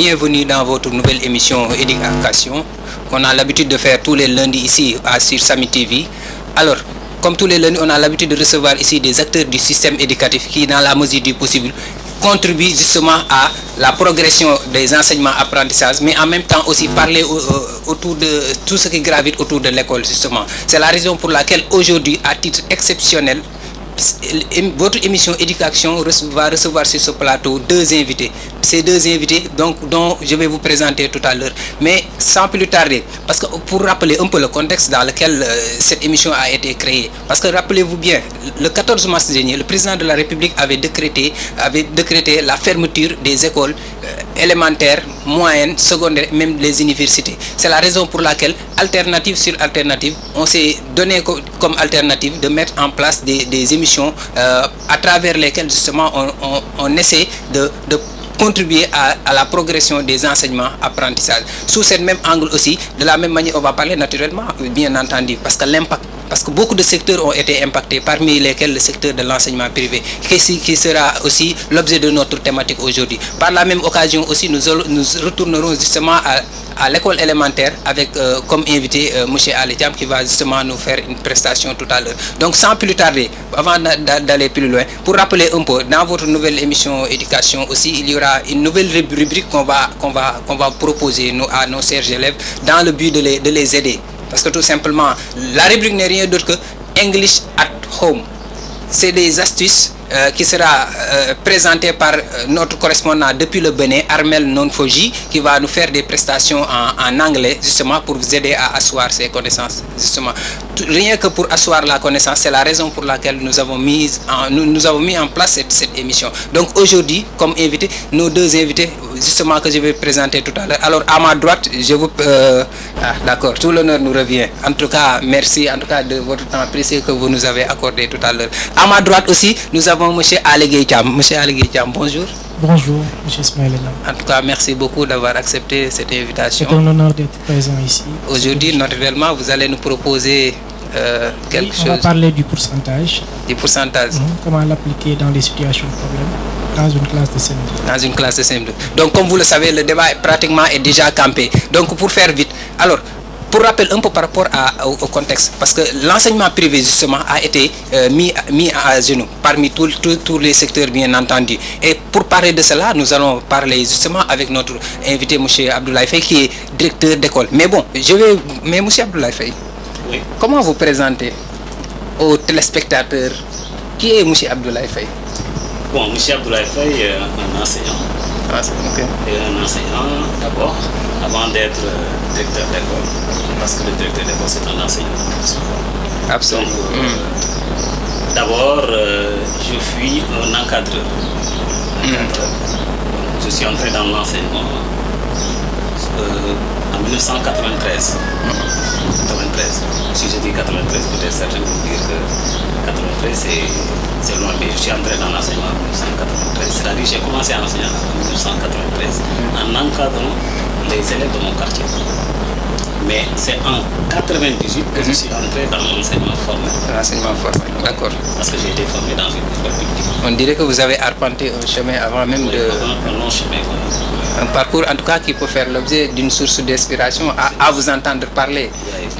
bienvenue dans votre nouvelle émission Éducation qu'on a l'habitude de faire tous les lundis ici sur Samy TV. Alors, comme tous les lundis, on a l'habitude de recevoir ici des acteurs du système éducatif qui, dans la mesure du possible, contribuent justement à la progression des enseignements-apprentissages, mais en même temps aussi parler autour de tout ce qui gravite autour de l'école, justement. C'est la raison pour laquelle aujourd'hui, à titre exceptionnel, votre émission Éducation va recevoir sur ce plateau deux invités. Ces deux invités dont je vais vous présenter tout à l'heure. Mais sans plus tarder, parce que pour rappeler un peu le contexte dans lequel cette émission a été créée. Parce que rappelez-vous bien, le 14 mars dernier, le président de la République avait décrété la fermeture des écoles élémentaires, moyennes, secondaires, même les universités. C'est la raison pour laquelle, alternative sur alternative, on s'est donné comme alternative de mettre en place des émissions à travers lesquelles justement on essaie de contribuer à la progression des enseignements-apprentissages. Sous ce même angle aussi, de la même manière, on va parler naturellement, bien entendu, parce que beaucoup de secteurs ont été impactés, parmi lesquels le secteur de l'enseignement privé, qui sera aussi l'objet de notre thématique aujourd'hui. Par la même occasion aussi, nous retournerons justement à l'école élémentaire avec comme invité M. Ali Thiam qui va justement nous faire une prestation tout à l'heure. Donc sans plus tarder, avant d'aller plus loin, pour rappeler un peu, dans votre nouvelle émission Éducation aussi, il y aura une nouvelle rubrique qu'on va proposer à nos chers élèves dans le but de les aider. Parce que tout simplement, la rubrique n'est rien d'autre que English at Home. C'est des astuces qui sera présentée par notre correspondant depuis le Bénin, Armel Nonfoji, qui va nous faire des prestations en anglais, justement pour vous aider à asseoir ces connaissances. Justement. Rien que pour asseoir la connaissance, c'est la raison pour laquelle nous avons mis en place cette émission. Donc aujourd'hui, comme invité, nos deux invités, justement que je vais présenter tout à l'heure. Alors à ma droite, d'accord, tout l'honneur nous revient. En tout cas, merci de votre temps précieux que vous nous avez accordé tout à l'heure. À ma droite aussi, nous avons M. Ali Thiam. M. Ali Thiam, bonjour. Bonjour, M. Ismaël. En tout cas, merci beaucoup d'avoir accepté cette invitation. C'est un honneur d'être présent ici. Aujourd'hui, naturellement, vous allez nous proposer quelque chose. On va parler du pourcentage. Du pourcentage. Comment l'appliquer dans les situations de problème dans une classe de CM2. Dans une classe de CM2. Donc, comme vous le savez, le débat pratiquement est déjà campé. Donc, pour faire vite, alors, pour rappel un peu par rapport au contexte, parce que l'enseignement privé justement a été mis à genoux parmi tous les secteurs bien entendu. Et pour parler de cela, nous allons parler justement avec notre invité M. Abdoulaye Faye qui est directeur d'école. Mais bon, mais M. Abdoulaye Faye, oui. Comment vous présentez aux téléspectateurs qui est M. Abdoulaye Faye? Bon, M. Abdoulaye Faye est un enseignant. Okay. Et un enseignant d'abord, avant d'être directeur d'école, parce que le directeur d'école c'est un enseignant. Absolument. Donc, d'abord, je suis un encadreur. Je suis entré dans l'enseignement en 1993. 93. Si je dis 93, peut-être certains vont dire que 93 c'est loin, mais je suis entré dans l'enseignement en 1993. C'est-à-dire que j'ai commencé à enseigner en 1993 en encadrant les élèves de mon quartier. Mais c'est en 98 que je suis entré dans l'enseignement formel. L'enseignement formel, d'accord. Parce que j'ai été formé dans une école publique. On dirait que vous avez arpenté un chemin avant même de... Un long chemin. Un parcours en tout cas qui peut faire l'objet d'une source d'inspiration à vous entendre parler.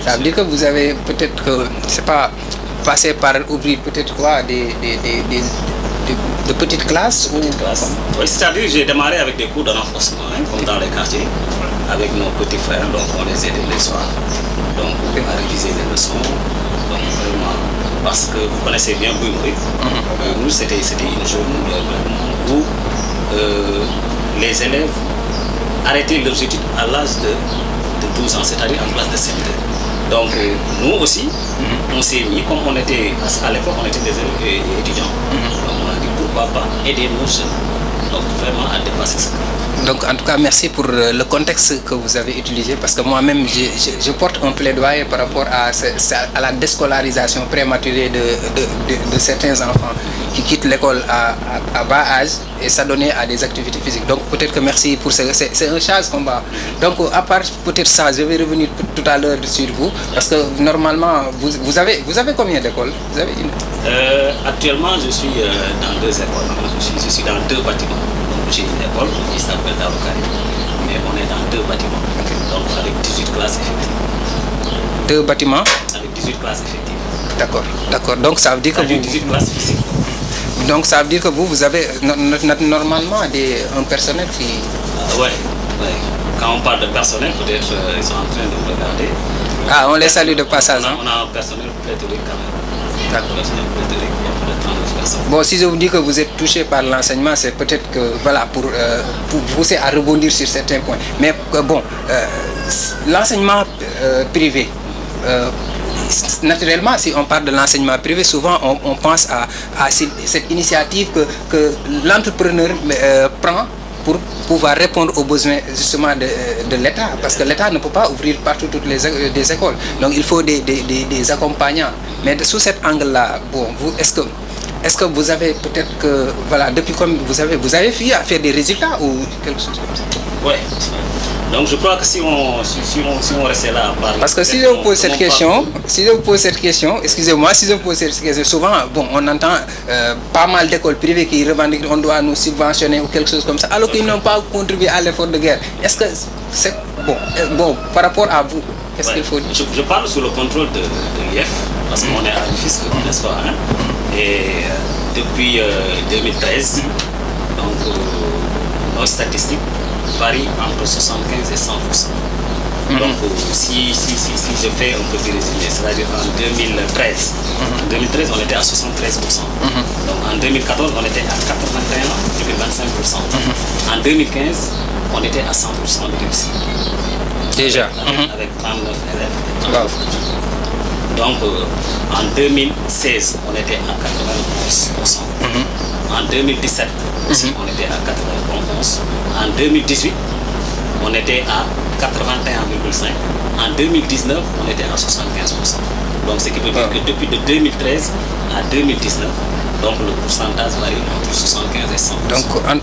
Ça veut dire que vous avez peut-être que, c'est pas, passé par ouvrir peut-être quoi, de petites classes ou... Oui, c'est-à-dire que j'ai démarré avec des cours de renforcement, comme dans les quartiers, avec nos petits frères, donc on les aidait les soirs, donc à réviser les leçons, donc vraiment, parce que vous connaissez bien Bouimoui, nous c'était une journée vraiment où les élèves arrêtaient leurs études à l'âge de 12 ans, c'est-à-dire en classe de CM2. Donc nous aussi, on s'est mis, comme on était, à l'époque on était des élèves étudiants, donc on a dit pourquoi pas aider nos jeunes, donc vraiment à dépasser ce cas. Donc en tout cas merci pour le contexte que vous avez utilisé, parce que moi-même je porte un plaidoyer par rapport à la déscolarisation prématurée de certains enfants qui quittent l'école à bas âge et s'adonner à des activités physiques. Donc peut-être que merci pour ça, c'est un charge combat. Donc à part peut-être ça, je vais revenir tout à l'heure sur vous, parce que normalement vous avez combien d'écoles? Vous avez une? Actuellement je suis dans deux écoles, je suis dans deux bâtiments. J'ai une école qui s'appelle Darokari et on est dans 2 bâtiments. Donc avec 18 classes effectives. 2 bâtiments? Avec 18 classes effectives. D'accord, d'accord. Donc ça veut dire que avec 18 classes physiques. Donc ça veut dire que vous avez normalement un personnel qui... Ouais. Quand on parle de personnel, peut-être ils sont en train de me regarder. Ah, on les salue de passage. On a un personnel pléthorique quand même. D'accord. Personnel pléthorique, il y a plus de 39 personnes. Bon, si je vous dis que vous êtes touché par l'enseignement, c'est peut-être que, voilà, pour pousser à rebondir sur certains points. Mais bon, l'enseignement privé, naturellement, si on parle de l'enseignement privé, souvent on pense à cette initiative que l'entrepreneur prend pour pouvoir répondre aux besoins justement de l'État, parce que l'État ne peut pas ouvrir partout toutes des écoles, donc il faut des accompagnants. Mais sous cet angle-là, bon, est-ce que vous avez peut-être que, voilà, depuis comme vous avez fini à faire des résultats ou quelque chose comme ça? Oui. Donc je crois que si on restait là à parler... Parce que si je vous pose cette question, excusez-moi, si je vous pose cette question, souvent, bon, on entend pas mal d'écoles privées qui revendiquent qu'on doit nous subventionner ou quelque chose comme ça, alors qu'ils n'ont pas contribué à l'effort de guerre. Est-ce que c'est bon, par rapport à vous, qu'est-ce qu'il faut dire? Je parle sous le contrôle de l'IF, parce qu'on est à l'IFISC, n'est-ce pas, hein? Et depuis 2013, donc nos statistiques varient entre 75 et 100%. Donc si je fais un petit résumé, c'est-à-dire en 2013, en 2013 on était à 73%. Donc en 2014 on était à 81,25%. En 2015 on était à 100% de réussite. Déjà. Avec 39 élèves. Wow. Donc en 2016 on était à 91%. En 2017 aussi on était à 91%. En 2018 on était à 81,5%. En 2019 on était à 75%. Donc ce qui veut dire que depuis de 2013 à 2019, donc le pourcentage varie entre 75 et 100%. Donc en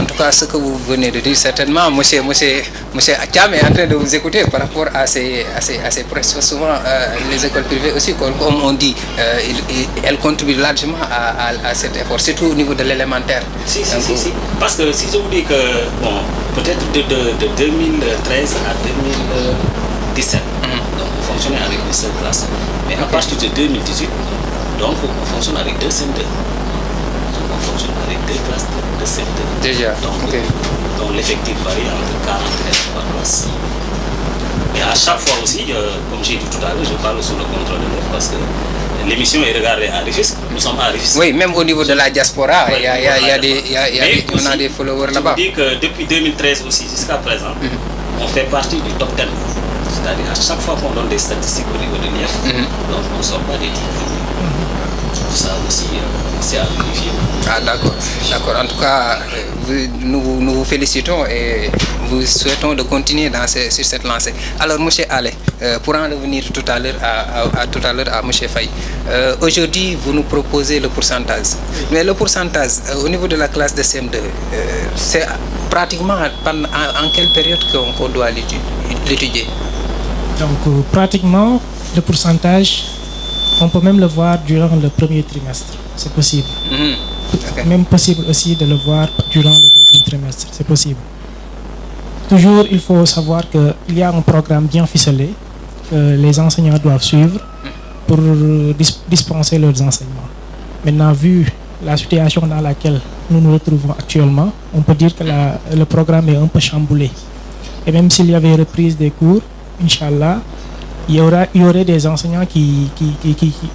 tout cas ce que vous venez de dire, certainement monsieur Akam est en train de vous écouter par rapport à ces pressions. Souvent les écoles privées aussi, comme on dit, elles contribuent largement à cet effort, surtout au niveau de l'élémentaire. Si. Parce que si je vous dis que bon, peut-être de 2013 à 2017, donc on fonctionnait avec une seule classe. Mais à partir de 2018, donc on fonctionne avec 2 CM2. On fonctionne avec 2 classes de CM2. Déjà. Donc l'effectif varie entre 40 et 3 classes. Et à chaque fois aussi, comme j'ai dit tout à l'heure, je parle sous le contrôle de l'élève parce que l'émission est regardée à Rufisque. Nous sommes à Rufisque. Oui, même au niveau de la diaspora, on a des followers là-bas. Je vous dis que depuis 2013 aussi jusqu'à présent, on fait partie du top 10. C'est-à-dire à chaque fois qu'on donne des statistiques au niveau de l'IF, donc on ne sort pas des 10 premiers. Ça aussi, c'est à vérifier. Ah d'accord. En tout cas, nous vous félicitons et vous souhaitons de continuer sur cette lancée. Alors, M. Ale, pour en revenir tout à l'heure à M. Faye, aujourd'hui, vous nous proposez le pourcentage. Mais le pourcentage, au niveau de la classe de CM2, c'est pratiquement en quelle période qu'on doit l'étudier? Donc, pratiquement, le pourcentage, on peut même le voir durant le premier trimestre. C'est possible. Même possible aussi de le voir durant le deuxième trimestre. C'est possible. Toujours, il faut savoir qu'il y a un programme bien ficelé que les enseignants doivent suivre pour dispenser leurs enseignements. Maintenant, vu la situation dans laquelle nous nous retrouvons actuellement, on peut dire que le programme est un peu chamboulé. Et même s'il y avait reprise des cours, Inch'Allah, il y aurait des enseignants qui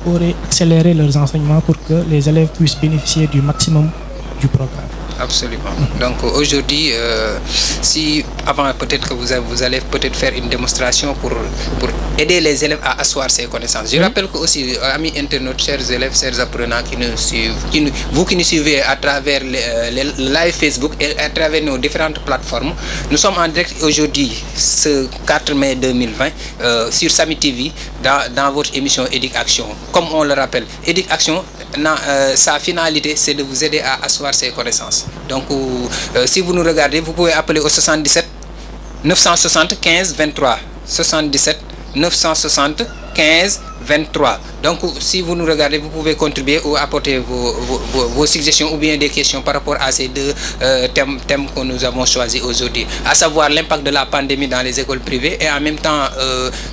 auraient accéléré leurs enseignements pour que les élèves puissent bénéficier du maximum du programme. Absolument. Donc aujourd'hui, si avant peut-être que vous allez peut-être faire une démonstration pour aider les élèves à asseoir ces connaissances. Je rappelle que aussi, amis internautes, chers élèves, chers apprenants qui nous suivent, vous qui nous suivez à travers les live Facebook et à travers nos différentes plateformes, nous sommes en direct aujourd'hui, ce 4 mai 2020, sur Sami TV, dans votre émission Éduc Action. Comme on le rappelle, Éduc Action, sa finalité, c'est de vous aider à asseoir ces connaissances. Donc, si vous nous regardez, vous pouvez appeler au 77 960 15 23. 77 960 15, 23. Donc, si vous nous regardez, vous pouvez contribuer ou apporter vos suggestions ou bien des questions par rapport à ces deux thèmes que nous avons choisis aujourd'hui, à savoir l'impact de la pandémie dans les écoles privées et en même temps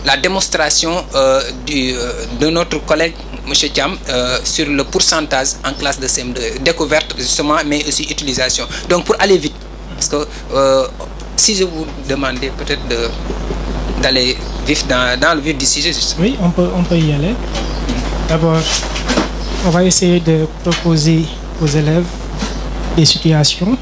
la démonstration de notre collègue M. Thiam sur le pourcentage en classe de CM2, découverte justement, mais aussi utilisation. Donc, pour aller vite, parce que si je vous demandais peut-être d'aller dans le vif du sujet, justement. Oui, on peut y aller. D'abord, on va essayer de proposer aux élèves des situations.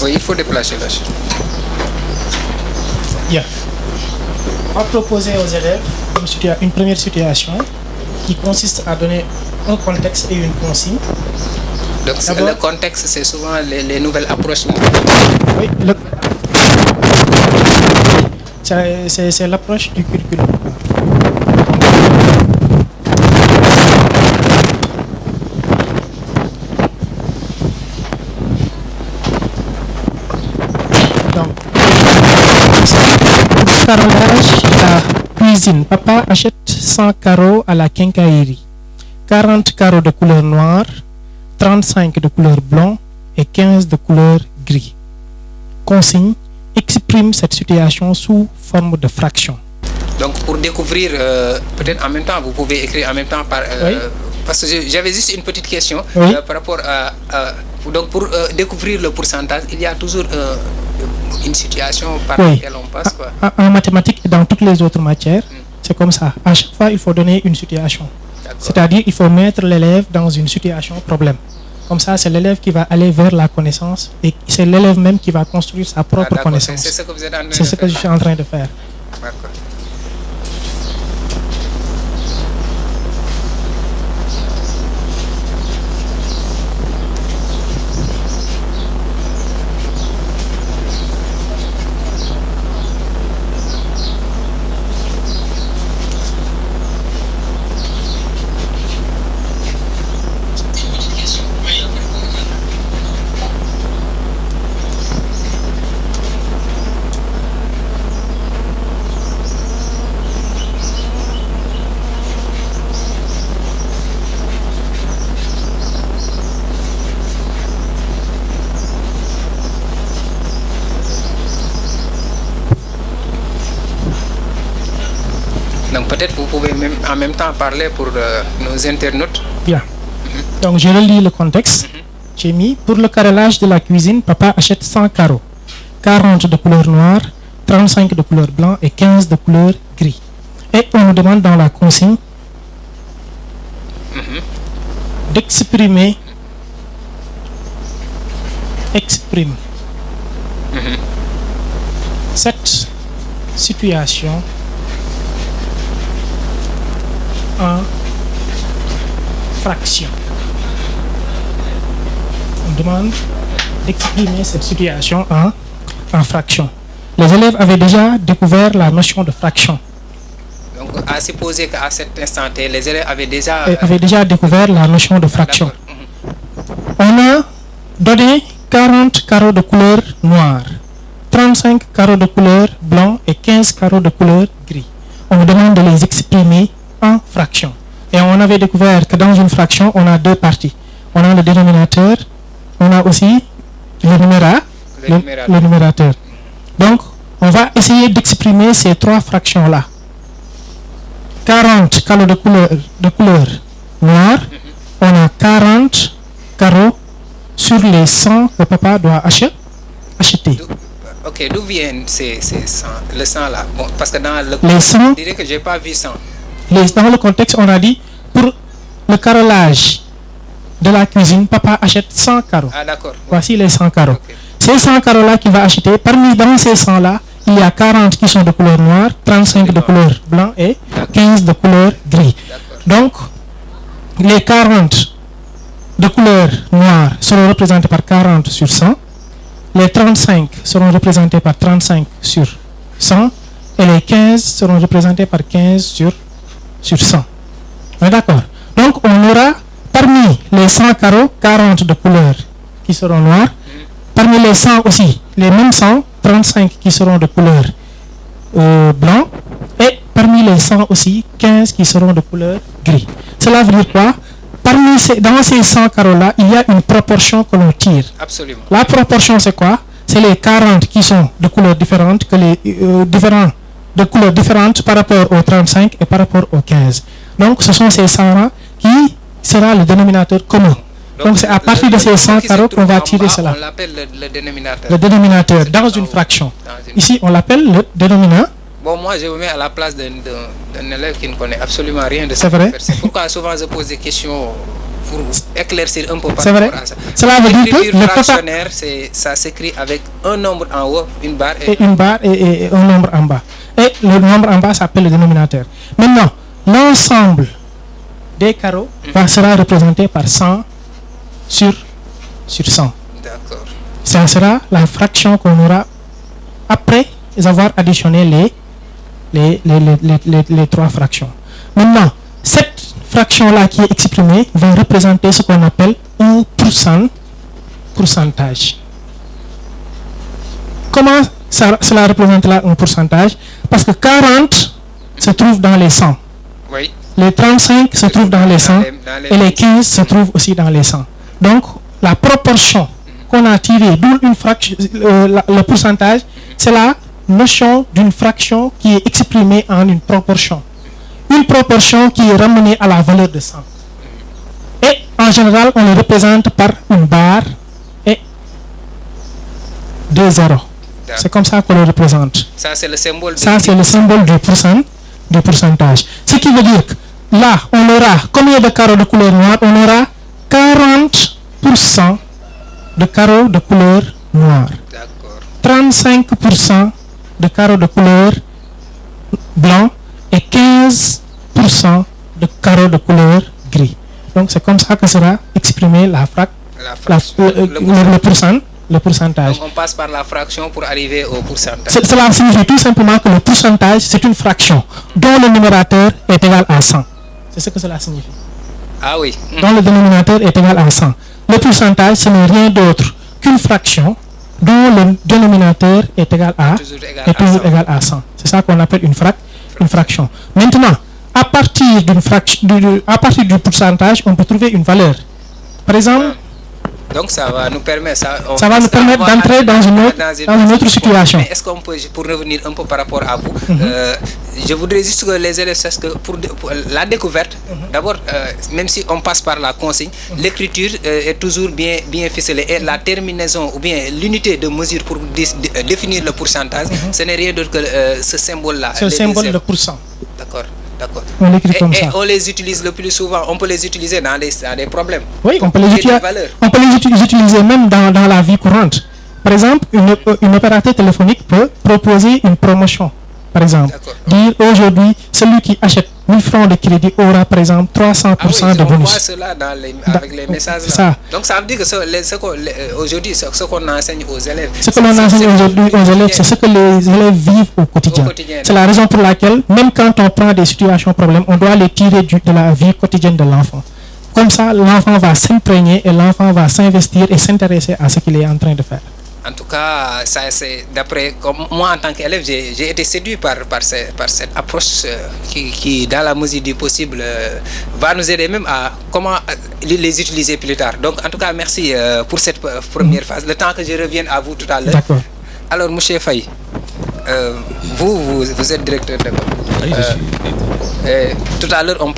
Oui, il faut déplacer la chaise. Bien. On va proposer aux élèves une première situation qui consiste à donner un contexte et une consigne. Donc le contexte, c'est souvent les nouvelles approches. Oui, c'est l'approche du curriculum. Donc, carrelage à cuisine. Papa achète 100 carreaux à la quincaillerie. 40 carreaux de couleur noire, 35 de couleur blanc et 15 de couleur gris. Consigne, exprime cette situation sous forme de fraction. Donc pour découvrir, peut-être en même temps, vous pouvez écrire en même temps par... Oui. Parce que j'avais juste une petite question Oui. par rapport à... donc pour découvrir le pourcentage, il y a toujours une situation par laquelle on passe. Quoi. En mathématiques et dans toutes les autres matières, c'est comme ça. À chaque fois, il faut donner une situation. C'est-à-dire il faut mettre l'élève dans une situation problème. Comme ça, c'est l'élève qui va aller vers la connaissance et c'est l'élève même qui va construire sa propre connaissance. C'est ce que vous êtes en train de faire. C'est ce que je suis en train de faire. D'accord. Donc peut-être vous pouvez même en même temps parler pour nos internautes. Bien. Donc je relis le contexte. J'ai mis pour le carrelage de la cuisine, papa achète 100 carreaux. 40 de couleur noire, 35 de couleur blanc et 15 de couleur gris. Et on nous demande dans la consigne d'exprimer cette situation en fraction. On demande d'exprimer cette situation en fraction. Les élèves avaient déjà découvert la notion de fraction. Donc à supposer qu'à cet instant, les élèves avaient déjà découvert la notion de fraction. On a donné 40 carreaux de couleur noire, 35 carreaux de couleur blanc et 15 carreaux de couleur gris. On nous demande de les exprimer en fraction. Et on avait découvert que dans une fraction, on a deux parties. On a le dénominateur, on a aussi le numérateur. Donc, on va essayer d'exprimer ces trois fractions-là. 40 carreaux de couleur noire, on a 40 carreaux sur les 100 que papa doit acheter. Ok, d'où viennent ces 100, le 100 là? Bon, parce que dans le les 100, je dirais que je n'ai pas vu 100. Dans le contexte, on a dit pour le carrelage de la cuisine, papa achète 100 carreaux. Ah d'accord. Voici les 100 carreaux. Okay. Ces 100 carreaux-là qu'il va acheter, dans ces 100-là, il y a 40 qui sont de couleur noire, 35 de couleur blanc et 15 de couleur gris. Donc, les 40 de couleur noire seront représentés par 40 sur 100. Les 35 seront représentés par 35 sur 100. Et les 15 seront représentés par 15 sur 100. D'accord. Donc on aura parmi les 100 carreaux 40 de couleur qui seront noirs. Parmi les 100 aussi, les mêmes 100, 35 qui seront de couleur blanc. Et parmi les 100 aussi, 15 qui seront de couleur gris. Cela veut dire quoi? Dans ces 100 carreaux-là, il y a une proportion que l'on tire. Absolument. La proportion, c'est quoi? C'est les 40 qui sont de couleurs différentes, que les de couleurs différentes par rapport aux 35 et par rapport aux 15. Donc, ce sont ces 100 qui sera le dénominateur commun. Donc, c'est à partir de ces 100 carreaux qu'on va tirer cela. On l'appelle le dénominateur. Le dénominateur dans une fraction. Ici, on l'appelle le dénominateur. Bon, moi, je me mets à la place d'un élève qui ne connaît absolument rien de ça. C'est vrai. C'est pourquoi souvent je pose des questions pour éclaircir un peu par rapport à ça. Cela veut dire que le fractionnaire, ça s'écrit avec un nombre en haut, une barre et un nombre en bas. Et le nombre en bas s'appelle le dénominateur. Maintenant, l'ensemble des carreaux sera représenté par 100 sur 100. D'accord. Ça sera la fraction qu'on aura après avoir additionné les trois fractions. Maintenant, cette fraction-là qui est exprimée va représenter ce qu'on appelle un pourcentage. Comment cela représente là un pourcentage? Parce que 40 se trouve dans les 100. Oui. Les 35 se trouvent dans les 100 et les 15 se trouvent aussi dans les 100. Donc, la proportion qu'on a tirée, d'où une fraction, le pourcentage, c'est la notion d'une fraction qui est exprimée en une proportion. Une proportion qui est ramenée à la valeur de 100. Et en général, on le représente par une barre et 2 zéros. C'est comme ça qu'on le représente. Ça, c'est le symbole. Ça, c'est le symbole du pourcentage. Ce qui veut dire que là, on aura combien de carreaux de couleur noire? On aura 40% de carreaux de couleur noire. 35% de carreaux de couleur blanc et 15% de carreaux de couleur gris. Donc c'est comme ça que sera exprimé le pourcentage. Donc on passe par la fraction pour arriver au pourcentage. Cela signifie tout simplement que le pourcentage, c'est une fraction dont le numérateur est égal à 100. C'est ce que cela signifie. Ah oui. Dont le dénominateur est égal à 100. Le pourcentage, ce n'est rien d'autre qu'une fraction dont le dénominateur est toujours égal à 100. C'est ça qu'on appelle une fraction. Maintenant, à partir du pourcentage, on peut trouver une valeur. Par exemple, donc ça va nous permettre d'entrer dans une autre situation. Mais est-ce qu'on peut, pour revenir un peu par rapport à vous, je voudrais juste que les élèves sachent que pour la découverte, d'abord, même si on passe par la consigne, l'écriture est toujours bien ficelée et la terminaison ou bien l'unité de mesure pour définir le pourcentage, ce n'est rien d'autre que ce symbole-là. C'est le symbole de pourcent. D'accord. D'accord. On l'écrit comme ça. Et on les utilise le plus souvent, on peut les utiliser dans des problèmes. Oui, on peut les utiliser même dans la vie courante. Par exemple, une opérateur téléphonique peut proposer une promotion. Par exemple, dire aujourd'hui, celui qui achète 1000 francs de crédit aura par exemple 300% de bonus. On voit cela avec les messages là. Donc ça veut dire que aujourd'hui, ce qu'on enseigne aux élèves. Ce que l'on enseigne aujourd'hui aux élèves, c'est ce que les élèves vivent au quotidien. C'est la raison pour laquelle, même quand on prend des situations problèmes, on doit les tirer de la vie quotidienne de l'enfant. Comme ça, l'enfant va s'imprégner et l'enfant va s'investir et s'intéresser à ce qu'il est en train de faire. En tout cas, ça c'est d'après moi en tant qu'élève, j'ai été séduit par cette approche qui, dans la mesure du possible, va nous aider même à comment les utiliser plus tard. Donc, en tout cas, merci pour cette première phase. Le temps que je revienne à vous tout à l'heure. D'accord. Alors, M. Faye, vous êtes directeur d'école. Oui, je suis. Tout à l'heure, on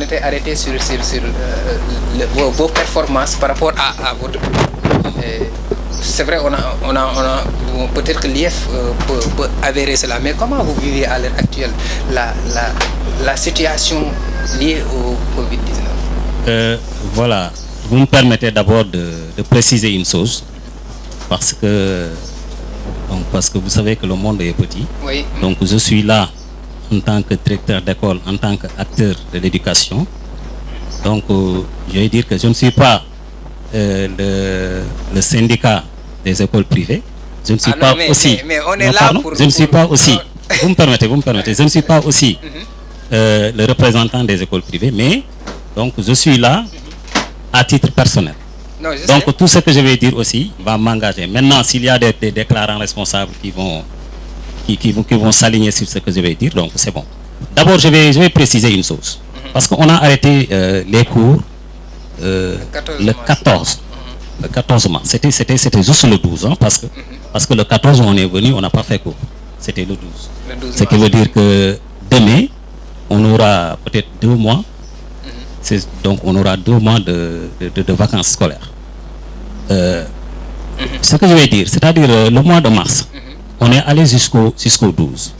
était arrêté sur vos performances par rapport à votre. C'est vrai, peut-être que l'IF peut avérer cela, mais comment vous vivez à l'heure actuelle la situation liée au Covid-19? Voilà, vous me permettez d'abord de préciser une chose, parce que vous savez que le monde est petit. Oui. Donc je suis là en tant que directeur d'école, en tant qu'acteur de l'éducation. Donc je vais dire que je ne suis pas le syndicat des écoles privées. Je ne suis pas aussi. Mais on est là pour. Je ne suis pas aussi. Vous me permettez. Je ne suis pas aussi le représentant des écoles privées, mais Donc je suis là à titre personnel. Non, je Donc sais. tout ce que je vais dire aussi va m'engager. Maintenant, s'il y a des déclarants responsables qui vont s'aligner sur ce que je vais dire, donc c'est bon. D'abord, je vais préciser une chose. Parce qu'on a arrêté les cours le 14. Le 14 mars. C'était juste le 12, hein, parce que le 14, on est venu, on n'a pas fait cours. C'était le 12. Le 12 Ce qui veut dire que demain, on aura peut-être 2 mois. Donc, on aura 2 mois de vacances scolaires. Ce que je vais dire, c'est-à-dire le mois de mars, on est allé jusqu'au 12.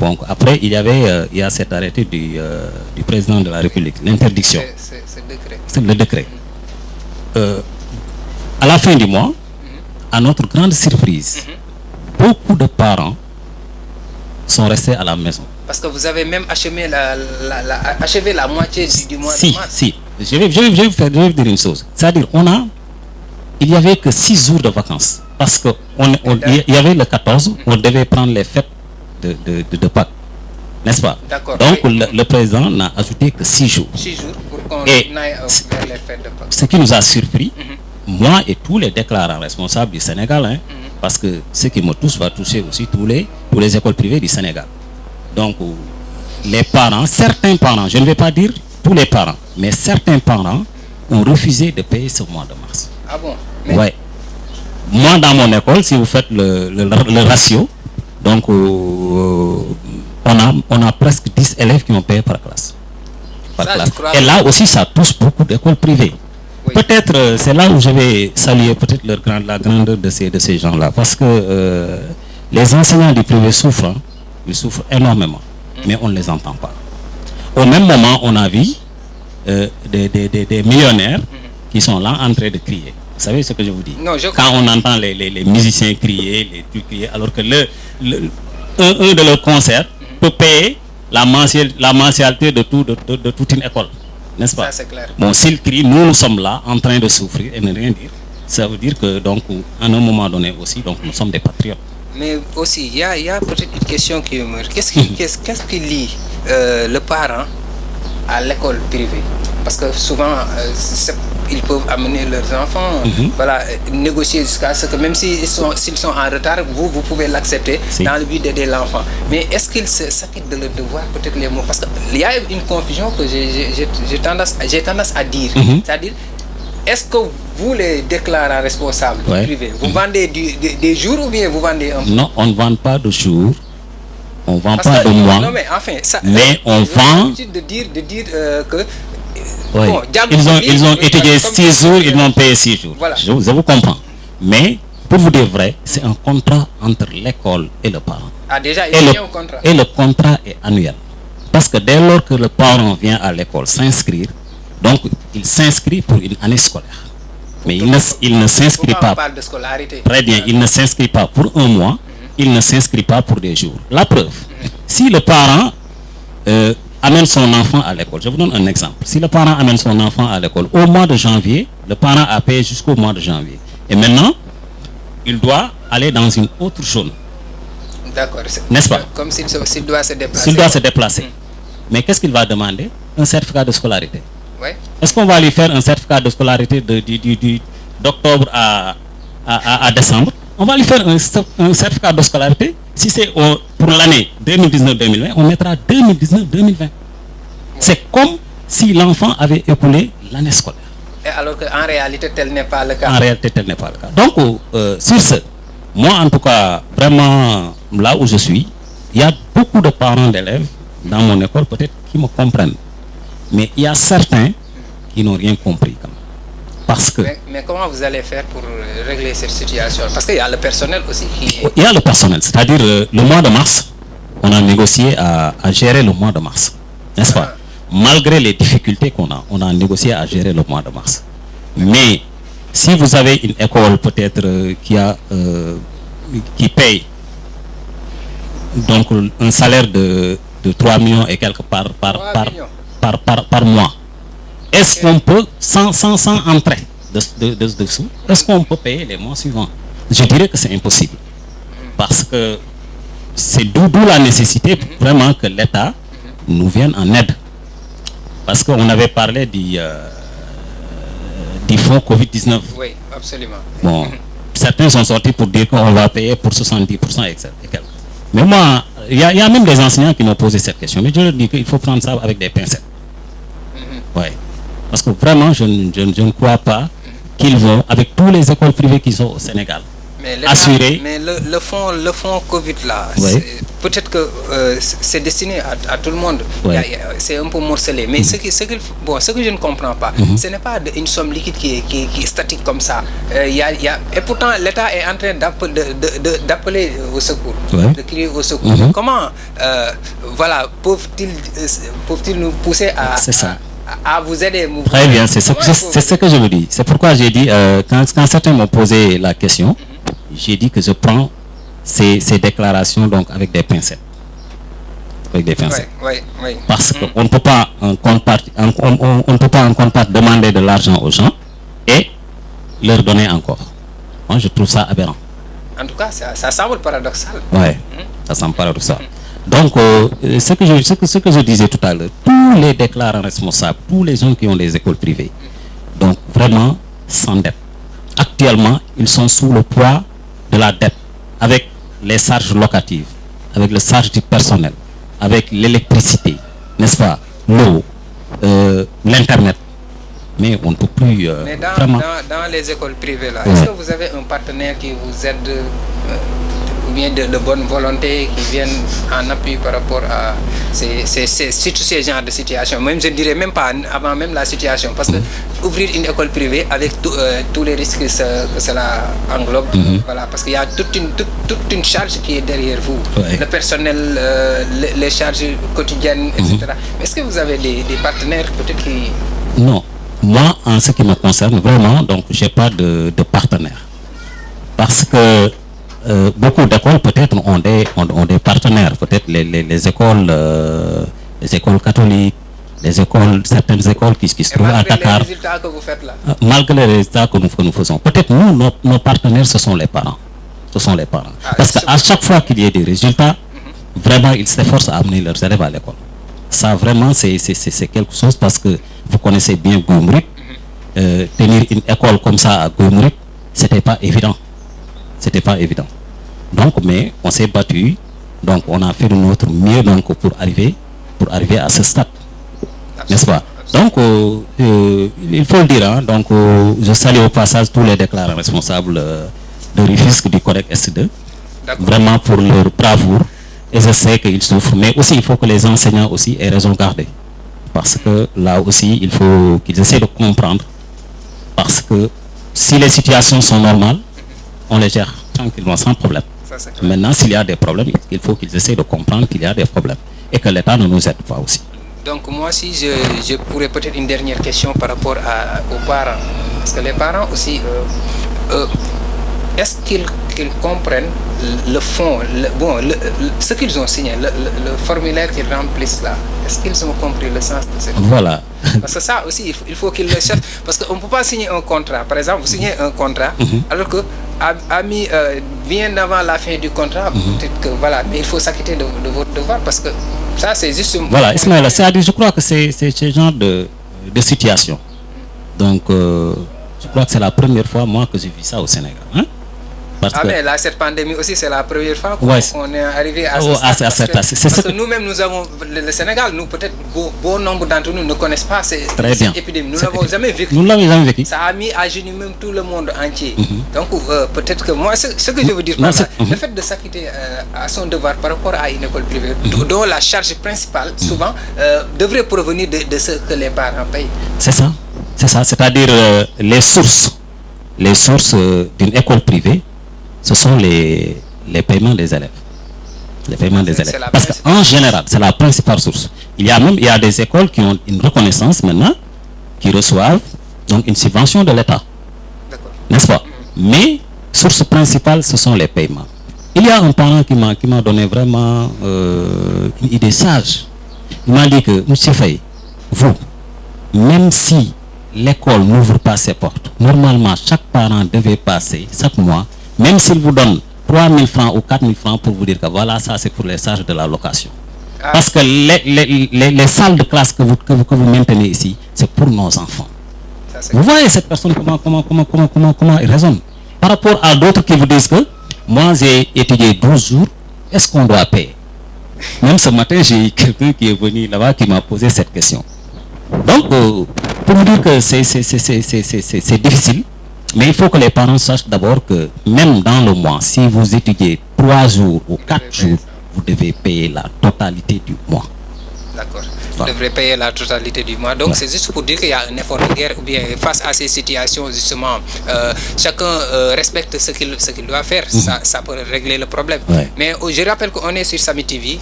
Donc, après, il y a cet arrêté du président de la République, l'interdiction. C'est le décret. À la fin du mois, à notre grande surprise, beaucoup de parents sont restés à la maison. Parce que vous avez même achevé la moitié du mois de mars. Si. Je vais vous dire une chose. C'est-à-dire, il n'y avait que 6 jours de vacances. Parce qu'il y avait le 14, on devait prendre les fêtes de Pâques. N'est-ce pas? D'accord. Donc, Oui. le président n'a ajouté que 6 jours. 6 jours pour qu'on Et aille vers les fêtes de Pâques. Ce qui nous a surpris, moi et tous les déclarants responsables du Sénégal, hein, parce que ce qui me touche va toucher aussi tous les écoles privées du Sénégal. Donc, les parents, certains parents, je ne vais pas dire tous les parents, mais certains parents ont refusé de payer ce mois de mars. Ah bon? Ouais. Moi, dans mon école, si vous faites le ratio, donc on a presque 10 élèves qui ont payé par classe. Et là aussi, ça touche beaucoup d'écoles privées. Oui. Peut-être, c'est là où je vais saluer peut-être la grandeur de ces gens-là. Parce que les enseignants du privé souffrent, hein, ils souffrent énormément, mais on ne les entend pas. Au même moment, on a vu des millionnaires qui sont là en train de crier. Vous savez ce que je vous dis? Non, quand on entend les musiciens crier, les trucs crier, alors que un de leurs concerts peut payer la mensualité de toute une école. N'est-ce pas? Ça, c'est clair. Bon, s'ils crient, nous sommes là en train de souffrir et ne rien dire. Ça veut dire que, donc, à un moment donné aussi, donc, nous sommes des patriotes. Mais aussi, il y a peut-être une question qui me... Qu'est-ce qui lie le parent à l'école privée? Parce que souvent, ils peuvent amener leurs enfants, négocier jusqu'à ce que même s'ils sont en retard, vous pouvez l'accepter dans le but d'aider l'enfant. Mais est-ce qu'ils s'acquittent de leur devoir, peut-être les mots? Parce qu'il y a une confusion que j'ai tendance à dire. C'est-à-dire, est-ce que vous, les déclarants responsables privés, vous vendez des jours ou bien vous vendez un... Non, on ne vend pas de jours. On ne vend pas de mois. Non, mais enfin, mais on vend... de dire que... Oui. Bon, ils ont étudié 6 jours, ils m'ont payé 6 jours. Voilà. Je vous comprends. Mais, pour vous dire vrai, c'est un contrat entre l'école et le parent. Ah, déjà, il y a un contrat. Et le contrat est annuel. Parce que dès lors que le parent vient à l'école s'inscrire, donc il s'inscrit pour une année scolaire. Mais il ne s'inscrit pas. On parle de scolarité. Très bien, il ne s'inscrit pas pour un mois, il ne s'inscrit pas pour des jours. La preuve, si le parent amène son enfant à l'école, je vous donne un exemple. Si le parent amène son enfant à l'école au mois de janvier, le parent a payé jusqu'au mois de janvier. Et maintenant, il doit aller dans une autre zone. D'accord. N'est-ce pas? Comme s'il doit se déplacer. S'il doit se déplacer. Mais qu'est-ce qu'il va demander? Un certificat de scolarité. Oui. Est-ce qu'on va lui faire un certificat de scolarité d'octobre à décembre? On va lui faire un certificat de scolarité. Si c'est pour l'année 2019-2020, on mettra 2019-2020. C'est comme si l'enfant avait écoulé l'année scolaire. Et alors qu'en réalité, tel n'est pas le cas. En réalité, tel n'est pas le cas. Donc, sur ce, moi en tout cas, vraiment, là où je suis, il y a beaucoup de parents d'élèves dans mon école, peut-être, qui me comprennent. Mais il y a certains qui n'ont rien compris quand même. Parce que... Mais comment vous allez faire pour régler cette situation? Parce qu'il y a le personnel aussi qui... Il y a le personnel, c'est-à-dire le mois de mars, on a négocié à gérer le mois de mars. N'est-ce pas? Malgré les difficultés qu'on a, on a négocié à gérer le mois de mars. Mais si vous avez une école peut-être qui paye donc un salaire de 3 millions et quelques par mois, est-ce qu'on peut, sans entrée dessous, est-ce qu'on peut payer les mois suivants? Je dirais que c'est impossible. Parce que c'est d'où la nécessité vraiment que l'État nous vienne en aide. Parce qu'on avait parlé du fonds Covid-19. Oui, absolument. Bon, certains sont sortis pour dire qu'on va payer pour 70% et quelques. Mais moi, il y a même des enseignants qui m'ont posé cette question. Mais je leur dis qu'il faut prendre ça avec des pincettes. Ouais. Parce que vraiment, je ne crois pas qu'ils vont, avec toutes les écoles privées qui sont au Sénégal, assurer... Mais le fonds Covid là, Oui. peut-être que c'est destiné à tout le monde. Oui. C'est un peu morcelé. Mais ce que je ne comprends pas, ce n'est pas une somme liquide qui est statique comme ça. Et pourtant, l'État est en train d'appeler au secours, Oui. de crier au secours. Comment peuvent-ils nous pousser C'est ça. à vous aider? Très bien, c'est ce que je vous dis. C'est pourquoi j'ai dit, quand certains m'ont posé la question, j'ai dit que je prends ces déclarations donc avec des pincettes. Avec des pincettes. Oui. Parce qu'on ne peut pas en contrepartie demander de l'argent aux gens et leur donner encore. Moi, je trouve ça aberrant. En tout cas, ça semble paradoxal. Ouais, ça semble paradoxal. Donc, ce que je disais tout à l'heure, tous les déclarants responsables, tous les gens qui ont des écoles privées, donc vraiment s'endettent. Actuellement, ils sont sous le poids de la dette, avec les charges locatives, avec les charges du personnel, avec l'électricité, n'est-ce pas, l'eau, l'internet. Mais on ne peut plus Mais vraiment... dans les écoles privées, là, Ouais. est-ce que vous avez un partenaire qui vous aide ou bien de bonne volonté qui viennent en appui par rapport à surtout ces genres de situations? Même je ne dirais même pas avant même la situation, parce que ouvrir une école privée avec tous les risques que cela englobe, voilà, parce qu'il y a toute une charge qui est derrière vous, Ouais. le personnel, les charges quotidiennes, etc. Mais est-ce que vous avez des partenaires peut-être qui... Non. Moi, en ce qui me concerne, vraiment, donc, j'ai pas de partenaire. Parce que beaucoup d'écoles, peut-être, ont des partenaires. Peut-être les écoles catholiques, certaines écoles qui se trouvent à Dakar. Malgré les résultats que vous faites là. Malgré les résultats que nous faisons. Peut-être nous, nos partenaires, ce sont les parents. Ce sont les parents. Parce qu'à chaque fois qu'il y a des résultats, vraiment, ils s'efforcent à amener leurs élèves à l'école. Ça, vraiment, c'est quelque chose, parce que vous connaissez bien Goumrit. Tenir une école comme ça à Goumrit, c'était pas évident. C'était pas évident. Donc, mais on s'est battu. Donc, on a fait de notre mieux donc, pour arriver à ce stade. N'est-ce pas? Donc, il faut le dire. Hein, donc, je salue au passage tous les déclarants responsables de Rufisque du Codec S2. Vraiment pour leur bravoure. Et je sais qu'ils souffrent. Mais aussi, il faut que les enseignants aussi aient raison gardée. Parce que là aussi, il faut qu'ils essaient de comprendre. Parce que si les situations sont normales, on les gère tranquillement, sans problème. Maintenant, s'il y a des problèmes, il faut qu'ils essaient de comprendre qu'il y a des problèmes. Et que l'État ne nous aide pas aussi. Donc moi aussi, je pourrais peut-être une dernière question par rapport aux parents. Parce que les parents aussi, est-ce qu'ils comprennent le fond, ce qu'ils ont signé, le formulaire qu'ils remplissent là? Est-ce qu'ils ont compris le sens de cette... Voilà. Parce que ça aussi, il faut qu'ils le cherchent. Parce qu'on ne peut pas signer un contrat. Par exemple, vous signez un contrat, alors que bien avant la fin du contrat, peut-être que voilà, mais il faut s'acquitter de votre devoir, parce que ça, c'est juste... Voilà, Ismaël, je crois que c'est ce genre de situation. Donc, je crois que c'est la première fois, moi, que j'ai vu ça au Sénégal. Hein? Mais là, cette pandémie aussi, c'est la première fois qu'on est arrivé à ce stade. Parce que nous-mêmes, nous avons... Le Sénégal, nous, peut-être, bon nombre d'entre nous ne connaissent pas cette épidémie. Nous ne l'avons jamais vécu. Nous ne l'avons jamais vécu. Ça a mis à genoux même tout le monde entier. Donc, peut-être que moi, ce que je veux dire par là, le fait de s'acquitter à son devoir par rapport à une école privée, dont la charge principale, souvent, devrait provenir de ce que les parents payent. C'est ça. C'est ça. C'est-à-dire les sources d'une école privée, ce sont les paiements des élèves. Les paiements des élèves. Parce qu'en général, c'est la principale source. Il y a des écoles qui ont une reconnaissance maintenant, qui reçoivent donc une subvention de l'État. N'est-ce pas? Mais, source principale, ce sont les paiements. Il y a un parent qui m'a donné vraiment une idée sage. Il m'a dit que, M. Faye, vous, même si l'école n'ouvre pas ses portes, normalement, chaque parent devait passer, chaque mois, même s'il vous donne 3 000 francs ou 4 000 francs pour vous dire que voilà, ça c'est pour les charges de la location. Parce que les salles de classe que vous maintenez ici, c'est pour nos enfants. Vous voyez cette personne comment elle raisonne. Par rapport à d'autres qui vous disent que moi j'ai étudié 12 jours, est-ce qu'on doit payer? Même ce matin, j'ai eu quelqu'un qui est venu là-bas qui m'a posé cette question. Donc, pour vous dire que c'est difficile, mais il faut que les parents sachent d'abord que même dans le mois, si vous étudiez 3 jours ou 4 jours, vous devez payer la totalité du mois. D'accord. Vous devrez payer la totalité du mois. Donc, c'est juste pour dire qu'il y a un effort de guerre, ou bien face à ces situations, justement, chacun respecte ce qu'il doit faire. Ça peut régler le problème. Mais je rappelle qu'on est sur Samy TV,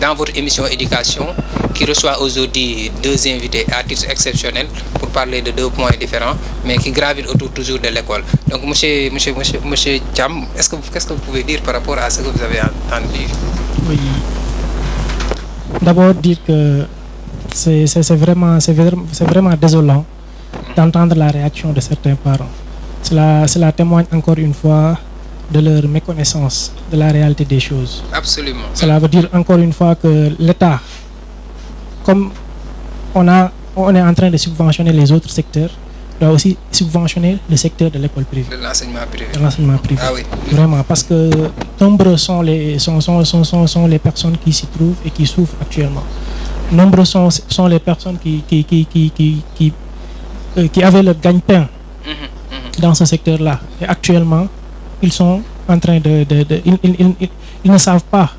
dans votre émission éducation, qui reçoit aujourd'hui 2 invités à titre exceptionnel pour parler de 2 points différents, mais qui gravitent autour toujours de l'école. Donc, monsieur Thiam, qu'est-ce que vous pouvez dire par rapport à ce que vous avez entendu? Oui. D'abord dire que c'est vraiment désolant d'entendre la réaction de certains parents. Cela témoigne encore une fois de leur méconnaissance de la réalité des choses. Absolument. Cela veut dire encore une fois que l'État, comme on est en train de subventionner les autres secteurs, doit aussi subventionner le secteur de l'école privée. De l'enseignement privé. De l'enseignement privé. Ah oui. Vraiment, parce que nombreux sont les personnes qui s'y trouvent et qui souffrent actuellement. Nombreux sont les personnes qui avaient le gagne-pain dans ce secteur-là. Et actuellement, ils sont en train ils ne savent pas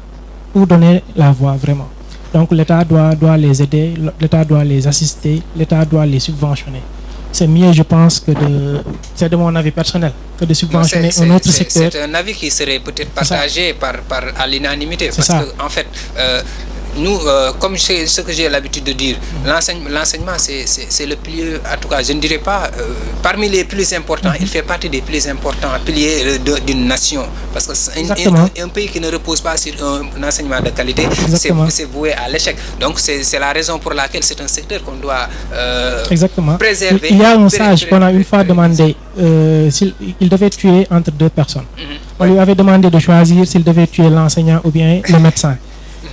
où donner la voix vraiment. Donc l'État doit les aider, l'État doit les assister, l'État doit les subventionner. C'est mieux, je pense, c'est de mon avis personnel, que de subventionner un autre secteur. C'est un avis qui serait peut-être partagé à l'unanimité. Parce qu'en fait, nous, comme ce que j'ai l'habitude de dire, l'enseignement, c'est le pilier, en tout cas, je ne dirais pas, parmi les plus importants, il fait partie des plus importants piliers d'une nation. Parce que un pays qui ne repose pas sur un enseignement de qualité, c'est voué à l'échec. Donc, c'est la raison pour laquelle c'est un secteur qu'on doit préserver. Il y a un sage qu'on a une fois demandé s'il devait tuer entre 2 personnes. On lui avait demandé de choisir s'il devait tuer l'enseignant ou bien le médecin.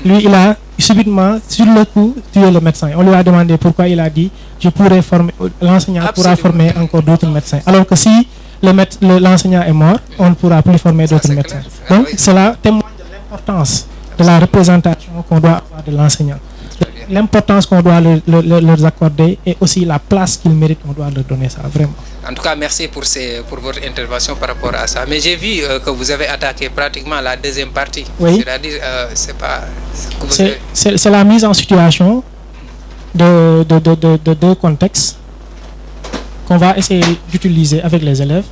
Lui, il a subitement, sur le coup, tué le médecin. On lui a demandé pourquoi, il a dit l'enseignant pourra former encore d'autres médecins. Alors que si l'enseignant est mort, on ne pourra plus former d'autres médecins. Donc, cela témoigne de l'importance de la représentation qu'on doit avoir de l'enseignant. L'importance qu'on doit leur accorder et aussi la place qu'ils méritent, qu'on doit leur donner, ça, vraiment. En tout cas, merci pour votre intervention par rapport à ça. Mais j'ai vu que vous avez attaqué pratiquement la deuxième partie. Oui. C'est-à-dire, c'est pas... C'est la mise en situation de 2 contextes qu'on va essayer d'utiliser avec les élèves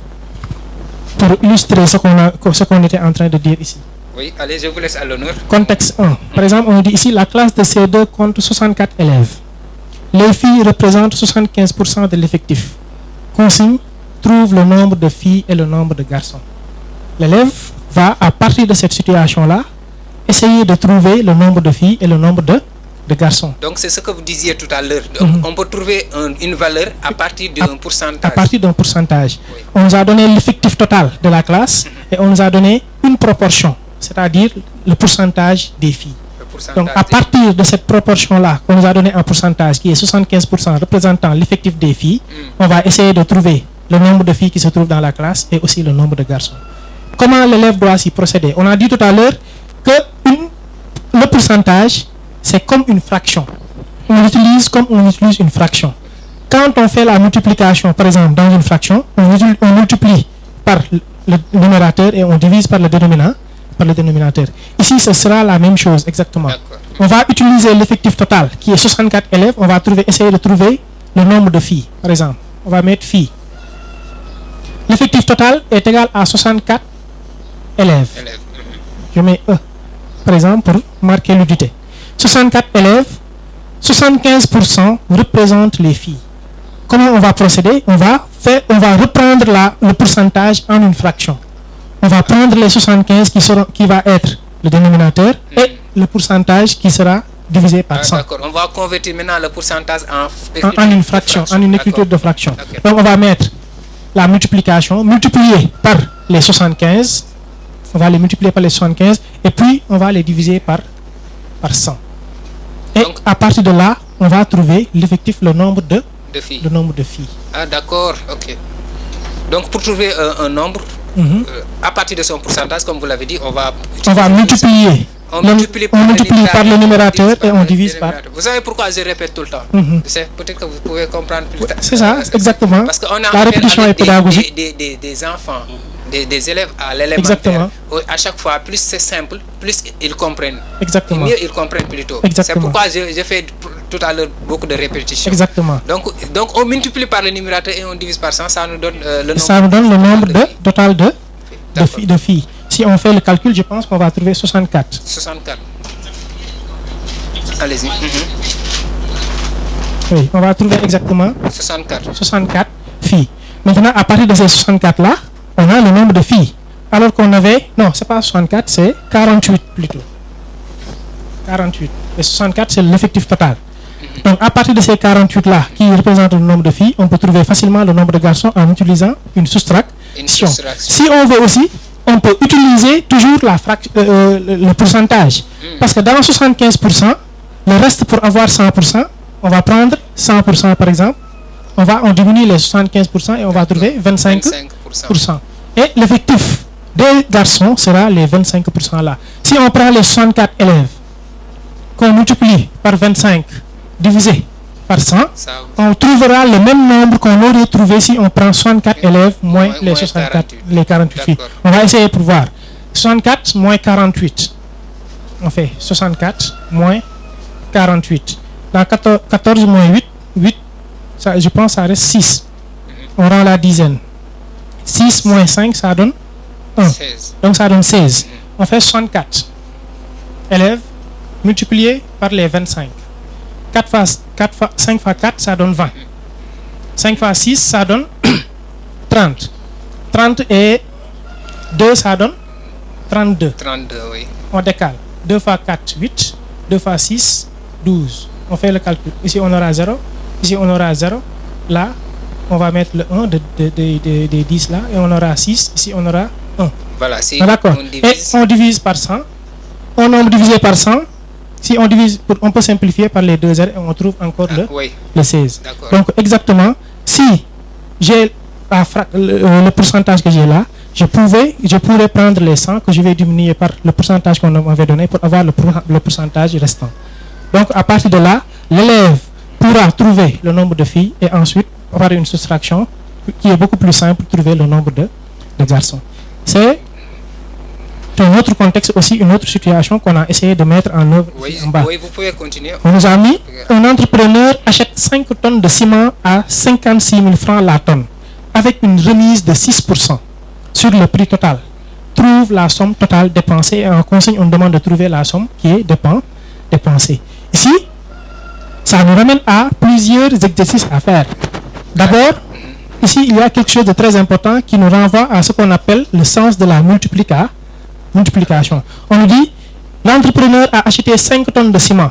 pour illustrer ce qu'on était en train de dire ici. Oui, allez, je vous laisse à l'honneur. Contexte 1. Par exemple, on dit ici la classe de C2 compte 64 élèves. Les filles représentent 75% de l'effectif. Consigne, trouve le nombre de filles et le nombre de garçons. L'élève va, à partir de cette situation-là, essayer de trouver le nombre de filles et le nombre de garçons. Donc, c'est ce que vous disiez tout à l'heure. On peut trouver une valeur à partir d'un pourcentage. À partir d'un pourcentage. Oui. On nous a donné l'effectif total de la classe et on nous a donné une proportion, c'est-à-dire le pourcentage des filles. Donc, à partir de cette proportion-là, qu'on nous a donné un pourcentage qui est 75% représentant l'effectif des filles, on va essayer de trouver le nombre de filles qui se trouvent dans la classe et aussi le nombre de garçons. Comment l'élève doit s'y procéder? On a dit tout à l'heure que le pourcentage, c'est comme une fraction. On l'utilise comme on utilise une fraction. Quand on fait la multiplication, par exemple, dans une fraction, on multiplie par le numérateur et on divise par le dénominateur. Ici, ce sera la même chose exactement. On va utiliser l'effectif total qui est 64 élèves. On va essayer de trouver le nombre de filles. Par exemple, on va mettre filles. L'effectif total est égal à 64 élèves. Je mets E, par exemple, pour marquer l'unité. 64 élèves, 75% représentent les filles. Comment on va procéder? On va reprendre le pourcentage en une fraction. On va prendre les 75 qui va être le dénominateur et le pourcentage qui sera divisé par 100. D'accord, on va convertir maintenant le pourcentage en une fraction, en une écriture de fraction. Donc on va mettre la multiplication, multipliée par les 75, on va les multiplier par les 75 et puis on va les diviser par 100. Et donc, à partir de là, on va trouver l'effectif, le nombre de filles. Le nombre de filles. Ah, d'accord, ok. Donc, pour trouver un nombre, à partir de son pourcentage, comme vous l'avez dit, on va multiplier. On multiplie par le numérateur et on divise par... Vous savez pourquoi je répète tout le temps? Peut-être que vous pouvez comprendre plus tard. C'est ça, exactement. Parce qu'on a la répétition est pédagogique. Des enfants, des élèves à l'élémentaire. À chaque fois, plus c'est simple, plus ils comprennent. Exactement. Mieux ils comprennent plutôt. C'est pourquoi j'ai fait tout à l'heure beaucoup de répétitions. Exactement. Donc on multiplie par le numérateur et on divise par 100, ça nous donne le nombre. Ça nous donne le nombre total de filles. Si on fait le calcul, je pense qu'on va trouver 64. 64. Allez-y. Oui, on va trouver exactement 64 filles. Maintenant, à partir de ces 64-là, on a le nombre de filles. Alors qu'on avait... Non, c'est pas 64, c'est 48 plutôt. 48. Et 64, c'est l'effectif total. Donc, à partir de ces 48-là, qui représentent le nombre de filles, on peut trouver facilement le nombre de garçons en utilisant une soustraction. Si on veut aussi, on peut utiliser toujours le pourcentage. Parce que dans 75%, le reste pour avoir 100%, on va prendre 100% par exemple. On diminue les 75% et on va trouver 25%. Et l'effectif des garçons sera les 25% là. Si on prend les 64 élèves, qu'on multiplie par 25, divisé par 100, on trouvera le même nombre qu'on aurait trouvé si on prend 64 élèves moins les 64, les 48 filles. On va essayer pour voir. 64 moins 48. On fait 64 moins 48. Dans 14 moins 8, ça, je pense que ça reste 6. On rend la dizaine. 6 moins 5, ça donne 1. 16. Donc ça donne 16. On fait 64 élèves multipliés par les 25. 5 fois 4, ça donne 20. 5 fois 6, ça donne 30. 30 et 2, ça donne 32. 32, oui. On décale. 2 fois 4, 8. 2 fois 6, 12. On fait le calcul. Ici, on aura 0. Ici, on aura 0. Là, on va mettre le 1 des 10 là. Et on aura 6. Ici, on aura 1. Voilà, si d'accord. Et on divise par 100. Un nombre divisé par 100. Si on divise, on peut simplifier par les 2 zéros et on trouve encore le 16. Donc, exactement, si j'ai le pourcentage que j'ai là, je pourrais prendre les 100 que je vais diminuer par le pourcentage qu'on m'avait donné pour avoir le pourcentage restant. Donc, à partir de là, l'élève pourra trouver le nombre de filles et ensuite, par une soustraction qui est beaucoup plus simple, trouver le nombre de garçons. C'est un autre contexte aussi, une autre situation qu'on a essayé de mettre en œuvre en bas. Oui, vous pouvez continuer. On nous a mis, un entrepreneur achète 5 tonnes de ciment à 56 000 francs la tonne, avec une remise de 6% sur le prix total. Trouve la somme totale dépensée et en consigne, on demande de trouver la somme qui est dépensée. Ici, ça nous ramène à plusieurs exercices à faire. D'abord, ici, il y a quelque chose de très important qui nous renvoie à ce qu'on appelle le sens de la multiplication. On nous dit, l'entrepreneur a acheté 5 tonnes de ciment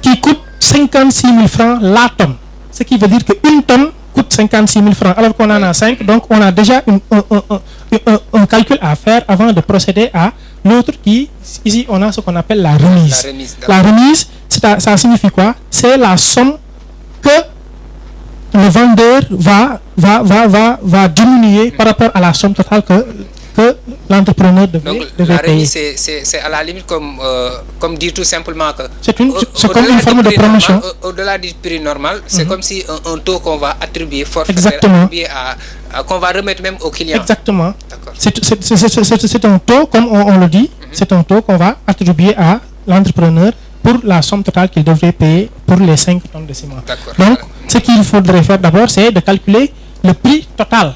qui coûte 56 000 francs la tonne. Ce qui veut dire qu'une tonne coûte 56 000 francs alors qu'on en a 5. Donc, on a déjà un calcul à faire avant de procéder à l'autre qui, ici, on a ce qu'on appelle la remise. La remise, ça signifie quoi? C'est la somme que le vendeur va diminuer par rapport à la somme totale que l'entrepreneur devait la payer. remise, c'est à la limite comme dire tout simplement que c'est comme une forme de promotion. Au-delà du prix normal, c'est comme si un taux qu'on va attribuer qu'on va remettre même au client. Exactement. C'est un taux, comme on le dit, c'est un taux qu'on va attribuer à l'entrepreneur pour la somme totale qu'il devrait payer pour les 5 tonnes de ciment. Donc, ce qu'il faudrait faire d'abord, c'est de calculer le prix total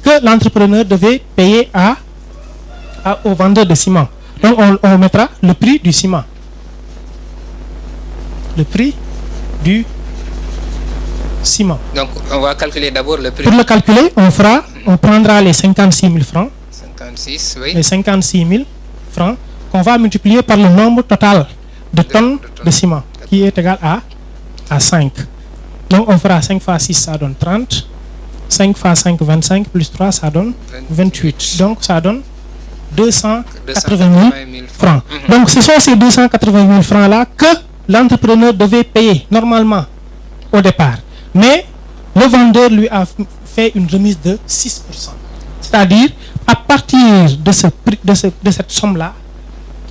que l'entrepreneur devait payer au vendeur de ciment. Donc, on mettra le prix du ciment. Le prix du ciment. Donc, on va calculer d'abord le prix. Pour le calculer, on prendra les 56 000 francs. 56, oui. Les 56 000 francs qu'on va multiplier par le nombre total de tonnes de ciment, qui est égal à 5. Donc, on fera 5 fois 6, ça donne 30. 5 fois 5, 25, plus 3, ça donne 28. Donc, ça donne 280 000 francs. Donc, ce sont ces 280 000 francs-là que l'entrepreneur devait payer normalement au départ. Mais le vendeur lui a fait une remise de 6%. C'est-à-dire, à partir de cette somme-là,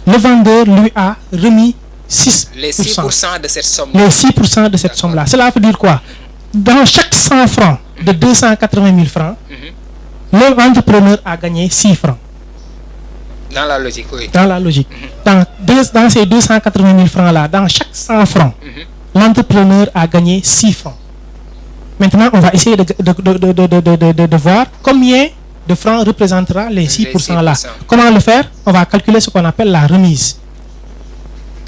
le vendeur lui a remis 6%. Les 6% de cette somme. Les 6% de cette somme-là. Cela veut dire quoi? Dans chaque 100 francs de 280 000 francs, l'entrepreneur a gagné 6 francs. Dans la logique, oui. Dans la logique. Dans ces 280 000 francs-là, dans chaque 100 francs, l'entrepreneur a gagné 6 francs. Maintenant, on va essayer de voir combien de francs représentera les 6% là. Comment le faire? On va calculer ce qu'on appelle la remise.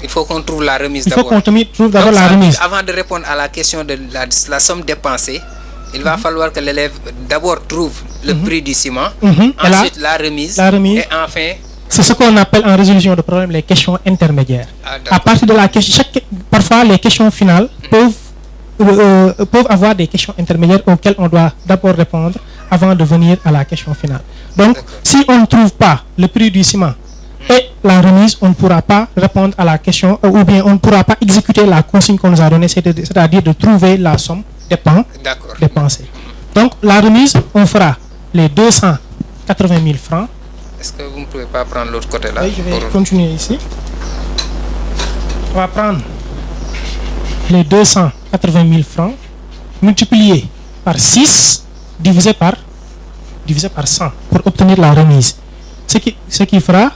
Il faut qu'on trouve la remise d'abord. Il faut qu'on trouve d'abord la remise. Avant de répondre à la question de la somme dépensée, il va falloir que l'élève d'abord trouve le prix du ciment, ensuite la remise, et enfin... C'est ce qu'on appelle en résolution de problème les questions intermédiaires. À partir de la question, parfois les questions finales peuvent avoir des questions intermédiaires auxquelles on doit d'abord répondre avant de venir à la question finale. Donc, si on ne trouve pas le prix du ciment et la remise, on ne pourra pas répondre à la question, ou bien on ne pourra pas exécuter la consigne qu'on nous a donnée, c'est-à-dire de trouver la somme dépensée. Donc, la remise, on fera les 280 000 francs. Est-ce que vous ne pouvez pas prendre l'autre côté là? Oui, je vais continuer ici. On va prendre les 280 000 francs multipliés par 6 divisé par 100 pour obtenir la remise. Ce qui fera,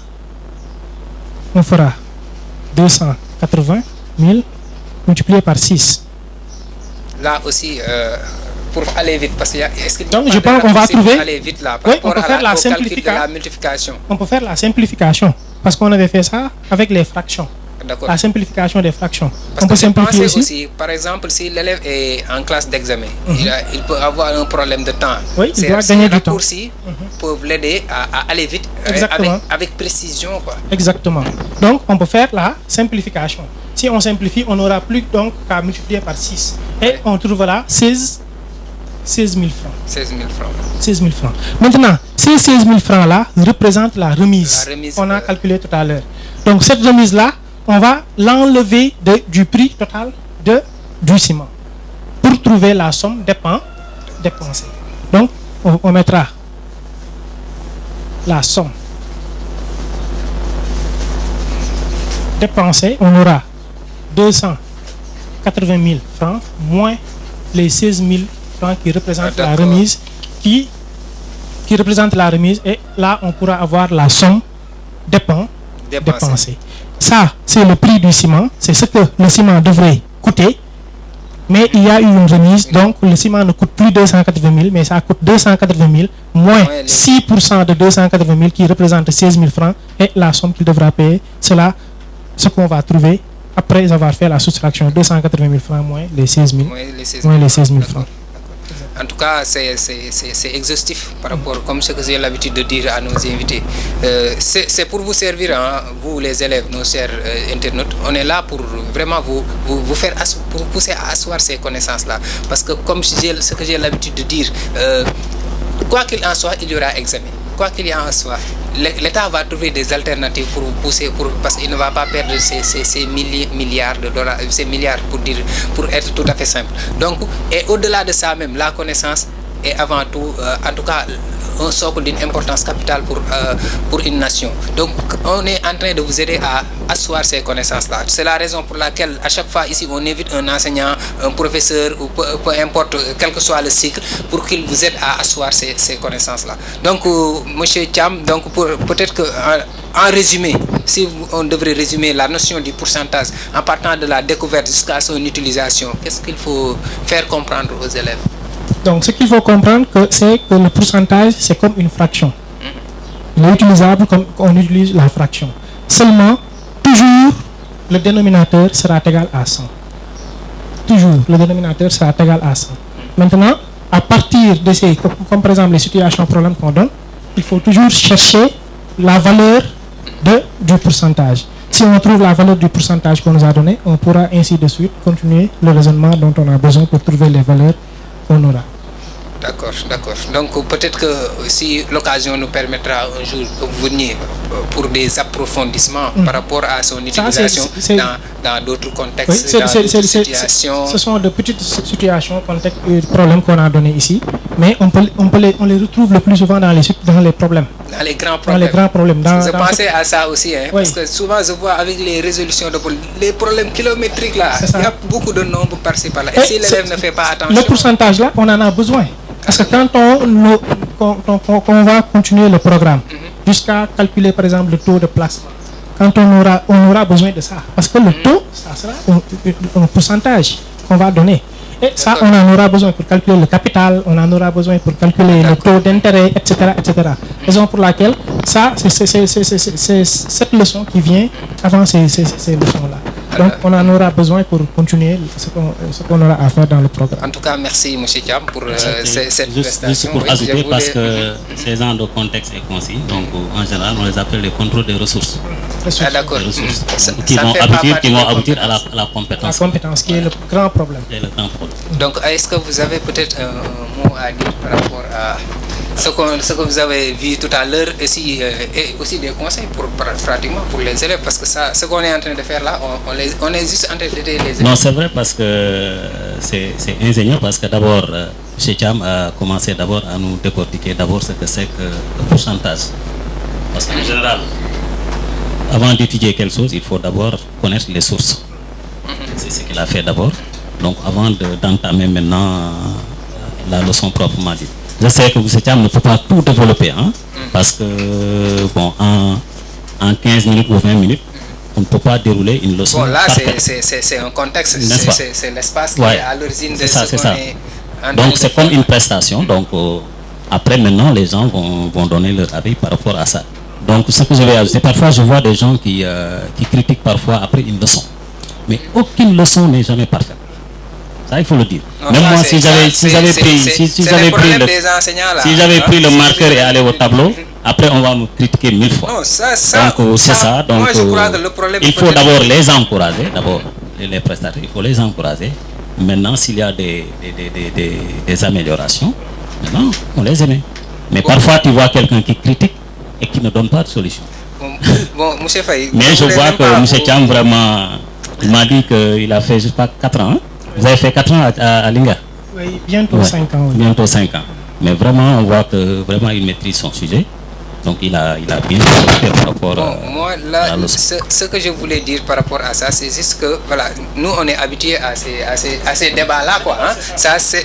on fera 280 000 multiplié par 6. Là aussi, pour aller vite, parce que donc je pense qu'on va trouver. Aller vite là, oui, on peut faire la multiplication. On peut faire la simplification parce qu'on avait fait ça avec les fractions. La simplification des fractions. Parce on peut simplifier aussi. Par exemple, si l'élève est en classe d'examen, il peut avoir un problème de temps. Oui, il doit gagner du temps. Ces raccourcis peuvent l'aider à aller vite avec précision, quoi. Exactement. Donc, on peut faire la simplification. Si on simplifie, on n'aura plus donc qu'à multiplier par 6. Et on trouvera 16 000 francs. 16 000 francs. 16 000 francs. Maintenant, ces 16 000 francs-là représentent la remise qu'on a calculée tout à l'heure. Donc, cette remise-là, on va l'enlever du prix total du ciment pour trouver la somme dépensée. Donc, on mettra la somme dépensée. On aura 280 000 francs moins les 16 000 francs qui représentent la remise, qui représente la remise, et là, on pourra avoir la somme dépensée. Ça, c'est le prix du ciment, c'est ce que le ciment devrait coûter, mais il y a eu une remise, donc le ciment ne coûte plus 280 000, mais ça coûte 280 000 moins 6% de 280 000 qui représente 16 000 francs, et la somme qu'il devra payer, c'est là ce qu'on va trouver après avoir fait la soustraction. 280 000 francs moins les 16 000, moins les 16 000 francs. En tout cas, c'est exhaustif par rapport, comme ce que j'ai l'habitude de dire à nos invités. C'est pour vous servir, hein, vous les élèves, nos chers internautes. On est là pour vraiment vous faire pour pousser à asseoir ces connaissances-là. Parce que comme ce que j'ai l'habitude de dire, quoi qu'il en soit, il y aura examen. Quoi qu'il y en soit, l'État va trouver des alternatives pour vous pousser, parce qu'il ne va pas perdre ces milliards de dollars, ces milliards pour être tout à fait simple. Donc, et au-delà de ça même, la connaissance est avant tout, en tout cas, un socle d'une importance capitale pour une nation. Donc, on est en train de vous aider à asseoir ces connaissances-là. C'est la raison pour laquelle, à chaque fois ici, on invite un enseignant, un professeur, ou peu importe, quel que soit le cycle, pour qu'il vous aide à asseoir ces connaissances-là. Donc, M. Thiam, donc peut-être que, en résumé, si on devrait résumer la notion du pourcentage en partant de la découverte jusqu'à son utilisation, qu'est-ce qu'il faut faire comprendre aux élèves? Donc, ce qu'il faut comprendre, c'est que le pourcentage, c'est comme une fraction. Il est utilisable comme on utilise la fraction. Seulement, toujours, le dénominateur sera égal à 100. Toujours, le dénominateur sera égal à 100. Maintenant, à partir de ces, comme par exemple les situations problèmes qu'on donne, il faut toujours chercher la valeur du pourcentage. Si on trouve la valeur du pourcentage qu'on nous a donné, on pourra ainsi de suite continuer le raisonnement dont on a besoin pour trouver les valeurs qu'on aura. D'accord, d'accord. Donc peut-être que si l'occasion nous permettra un jour que vous veniez pour des approfondissements par rapport à son utilisation dans d'autres contextes, dans d'autres situations. Ce sont de petites situations, contextes, problèmes qu'on a donnés ici, mais on les retrouve le plus souvent dans les problèmes. Dans les grands problèmes. Dans les grands problèmes. Je pensais à ça aussi, hein, parce que souvent je vois avec les résolutions de les problèmes kilométriques là, il y a beaucoup de nombres par-ci par-là. Et si l'élève ne fait pas attention. Le pourcentage là, on en a besoin. Parce que quand on va continuer le programme, jusqu'à calculer par exemple le taux de placement, quand on aura besoin de ça. Parce que le taux, ça sera un pourcentage qu'on va donner. Et ça, on en aura besoin pour calculer le capital, on en aura besoin pour calculer le taux d'intérêt, etc., etc. Raison pour laquelle, ça, c'est cette leçon qui vient avant ces leçons-là. Donc, on en aura besoin pour continuer ce qu'on aura à faire dans le programme. En tout cas, merci, M. Thiam, pour cette prestation. Juste pour ajouter, parce que ces genres de contexte est concis, donc en général, on les appelle les contrôles des ressources. Ah, d'accord. Qui vont aboutir à la compétence. La compétence, qui est le grand problème. Donc, est-ce que vous avez peut-être un mot à dire par rapport à ce que vous avez vu tout à l'heure et aussi des conseils pratiquement pour les élèves, parce que ça, ce qu'on est en train de faire là, on est juste en train d'aider les élèves. Non, c'est vrai, parce que c'est ingénieux, parce que d'abord, M. Thiam a commencé d'abord à nous décortiquer d'abord ce que c'est que le pourcentage. Parce qu'en général, avant d'étudier quelque chose, il faut d'abord connaître les sources. C'est ce qu'il a fait d'abord. Donc avant d'entamer maintenant la leçon proprement dite. Je sais que M. Thiam ne peut pas tout développer, hein, parce que bon, en 15 minutes ou 20 minutes, on ne peut pas dérouler une leçon. Bon, là, c'est un contexte, c'est l'espace qui est à l'origine de ce qu'on est en train de faire. Donc c'est comme une prestation. Donc après maintenant, les gens vont donner leur avis par rapport à ça. Donc ce que je vais ajouter, parfois je vois des gens qui critiquent parfois après une leçon. Mais aucune leçon n'est jamais parfaite. Ça, il faut le dire. Non, même ça, moi, si j'avais pris le marqueur et allé au tableau, après on va me critiquer 1000 fois. Non, ça, donc c'est ça. Donc moi, je crois que le problème il faut d'abord les encourager. D'abord les prestataires, il faut les encourager. Maintenant, s'il y a des améliorations, maintenant on les aime. Mais parfois tu vois quelqu'un qui critique et qui ne donne pas de solution. Bon, M. Faye. Mais je vois que M. Thiam vraiment, il m'a dit qu'il a fait juste pas 4 ans. Hein? Vous avez fait 4 ans à l'INGA? Oui, bientôt 5 ans. Oui. Bientôt 5 ans. Mais vraiment, on voit que vraiment il maîtrise son sujet. Donc il a bien fait par rapport moi, là, ce que je voulais dire par rapport à ça, c'est juste que voilà, nous on est habitués à ces débats-là, quoi. Hein?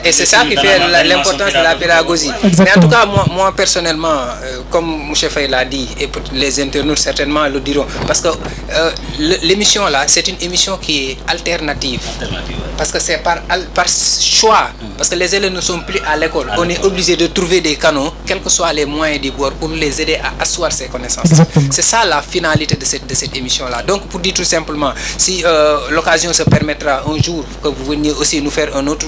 Et c'est ça qui fait l'importance de la pédagogie. Exactement. Mais en tout cas, moi personnellement, comme M. Faye l'a dit, et les internautes certainement le diront, parce que l'émission là, c'est une émission qui est alternative. Parce que c'est par choix. Parce que les élèves ne sont plus à l'école. On est obligé de trouver des canaux, quels que soient les moyens du bord, pour les aider à asseoir ses connaissances. C'est ça la finalité de cette émission-là. Donc, pour dire tout simplement, si l'occasion se permettra un jour que vous veniez aussi nous faire un autre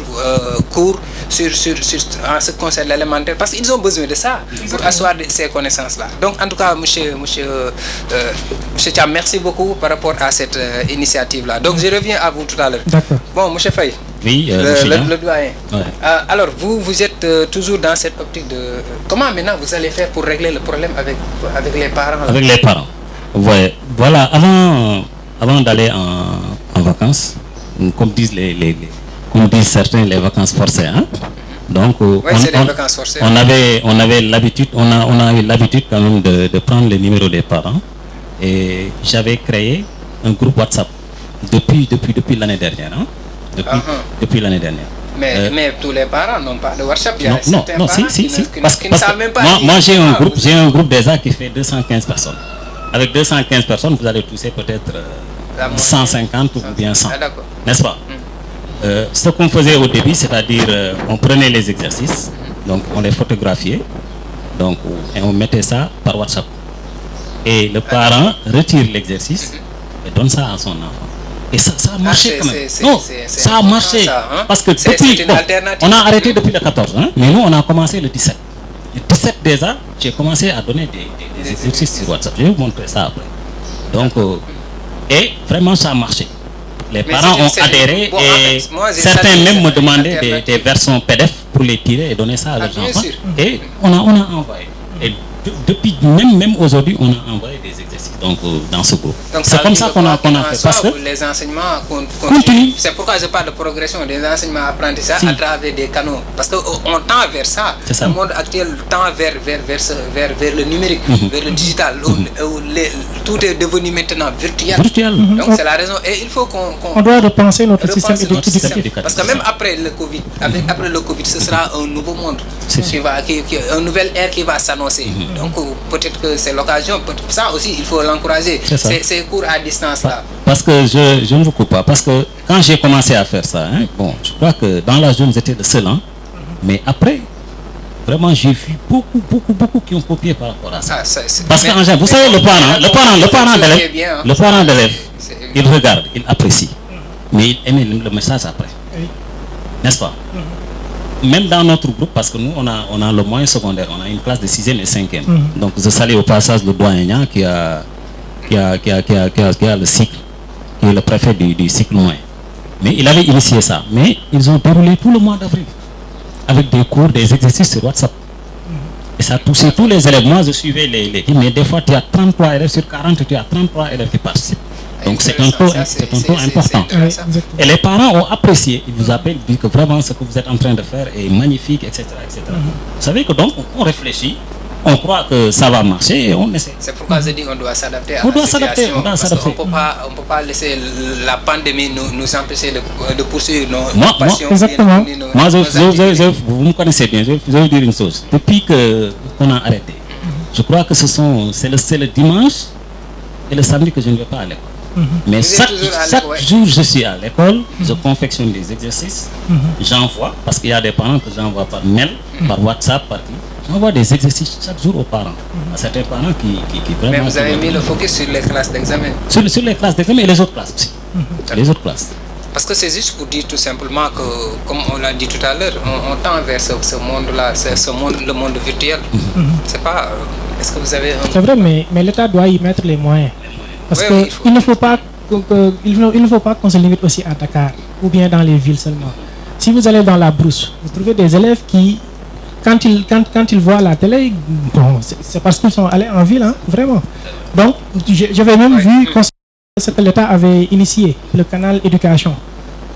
cours en ce qui concerne l'élémentaire, parce qu'ils ont besoin de ça pour asseoir ces connaissances-là. Donc, en tout cas, monsieur Thiam, merci beaucoup par rapport à cette initiative-là. Donc, je reviens à vous tout à l'heure. D'accord. Bon, monsieur Faye. Oui, le doyen. Ouais. Alors, vous êtes toujours dans cette optique de... Comment maintenant vous allez faire pour régler le problème avec les parents? Avec les parents. Ouais. Voilà, avant d'aller en vacances, comme disent certains, les vacances forcées. Hein? Donc, on avait l'habitude, on a eu l'habitude quand même de prendre les numéros des parents. Et j'avais créé un groupe WhatsApp depuis l'année dernière. Hein? Depuis l'année dernière. Mais tous les parents n'ont pas de WhatsApp. Non, si. Parce que moi j'ai un groupe déjà qui fait 215 personnes. Avec 215 personnes, vous allez toucher peut-être 150 ou bien 100. N'est-ce pas? Ce qu'on faisait au début, c'est-à-dire on prenait les exercices, donc on les photographiait, donc, et on mettait ça par WhatsApp. Et le parent retire l'exercice et donne ça à son enfant. Et ça a marché quand même. Ça a marché. Parce que depuis, on a arrêté depuis le 14, hein, mais nous on a commencé le 17. Le 17 déjà, j'ai commencé à donner des exercices sur WhatsApp. Je vais vous montrer ça après. Donc, et vraiment ça a marché. Les parents ont adhéré et certains même me demandaient des versions PDF pour les tirer et donner ça à leurs enfants. Sûr. Et on a envoyé. Et depuis, même aujourd'hui, on a envoyé des exercices dans ce groupe. C'est comme ça qu'on a fait. Parce que les enseignements continuent. C'est pourquoi je parle de progression des enseignements apprentissage à travers des canaux. Parce qu'on tend vers ça. Le monde actuel tend vers le numérique, vers le digital. Où tout est devenu maintenant virtuel. Donc c'est la raison. Et il faut qu'on doit repenser notre système éducatif. Parce que même après le Covid, après le Covid, ce sera un nouveau monde. Un nouvel ère qui va s'annoncer. Donc peut-être que c'est l'occasion. Ça aussi, il faut l'encourager. Ces cours à distance là. Parce que je ne vous coupe pas. Parce que quand j'ai commencé à faire ça, bon, je crois que dans la zone j'étais le seul. Mais après, vraiment, j'ai vu beaucoup qui ont copié par rapport à ça. Parce que vous savez, le parent d'élève, il regarde, il apprécie. Mais il aimait le message après. N'est-ce pas? Même dans notre groupe, parce que nous, on a le moyen secondaire, on a une classe de 6e et 5e. Donc, je salue au passage le doyen qui a le cycle, qui est le préfet du cycle moyen. Mais il avait initié ça. Mais ils ont déroulé tout le mois d'avril avec des cours, des exercices sur WhatsApp. Et ça touchait tous les élèves. Moi, je suivais les mais des fois, tu as 33 élèves sur 40, tu as 33 élèves qui participent. Donc c'est un taux important. Et les parents ont apprécié. Ils vous appellent, disent que vraiment ce que vous êtes en train de faire est magnifique, etc. Vous savez que donc on réfléchit, on croit que ça va marcher et on essaie. C'est pourquoi je dis qu'on doit s'adapter à la situation. Parce qu'on ne peut pas laisser la pandémie nous empêcher de poursuivre nos passions. Exactement. Moi, vous me connaissez bien, je vais vous dire une chose. Depuis qu'on a arrêté, je crois que c'est le dimanche et le samedi que je ne vais pas à l'école. Mais chaque jour je suis à l'école, je confectionne des exercices, j'envoie, parce qu'il y a des parents que j'envoie par mail, par WhatsApp, j'envoie des exercices chaque jour aux parents. À certains parents qui vraiment... Mais vous avez mis le focus sur les classes d'examen. Sur les classes d'examen et les autres classes aussi. Les autres classes. Parce que c'est juste pour dire tout simplement que, comme on l'a dit tout à l'heure, on tend vers ce monde-là, le monde virtuel. C'est pas... Est-ce que vous avez... C'est vrai, mais l'État doit y mettre les moyens. Parce qu'il ne faut pas qu'on se limite aussi à Dakar ou bien dans les villes seulement. Si vous allez dans la brousse, vous trouvez des élèves qui, quand ils voient la télé, bon, c'est parce qu'ils sont allés en ville, vraiment. Donc, j'avais même vu ce que l'État avait initié, le canal éducation.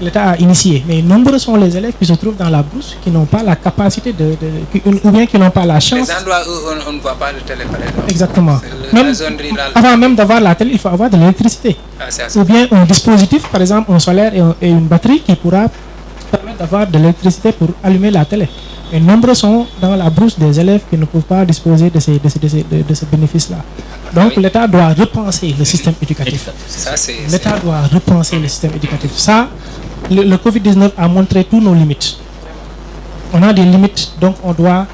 L'État a initié, mais nombreux sont les élèves qui se trouvent dans la brousse, qui n'ont pas la capacité ou bien qui n'ont pas la chance. Les endroits où on ne voit pas de télé, par exemple. Exactement. Avant même d'avoir la télé, il faut avoir de l'électricité. Ou bien un dispositif, par exemple un solaire et une batterie qui pourra permettre d'avoir de l'électricité pour allumer la télé. Et nombreux sont dans la brousse des élèves qui ne peuvent pas disposer de ce bénéfice-là. Donc l'État doit repenser le système éducatif. L'État doit repenser le système éducatif. Ça, le Covid-19 a montré tous nos limites. On a des limites, donc on doit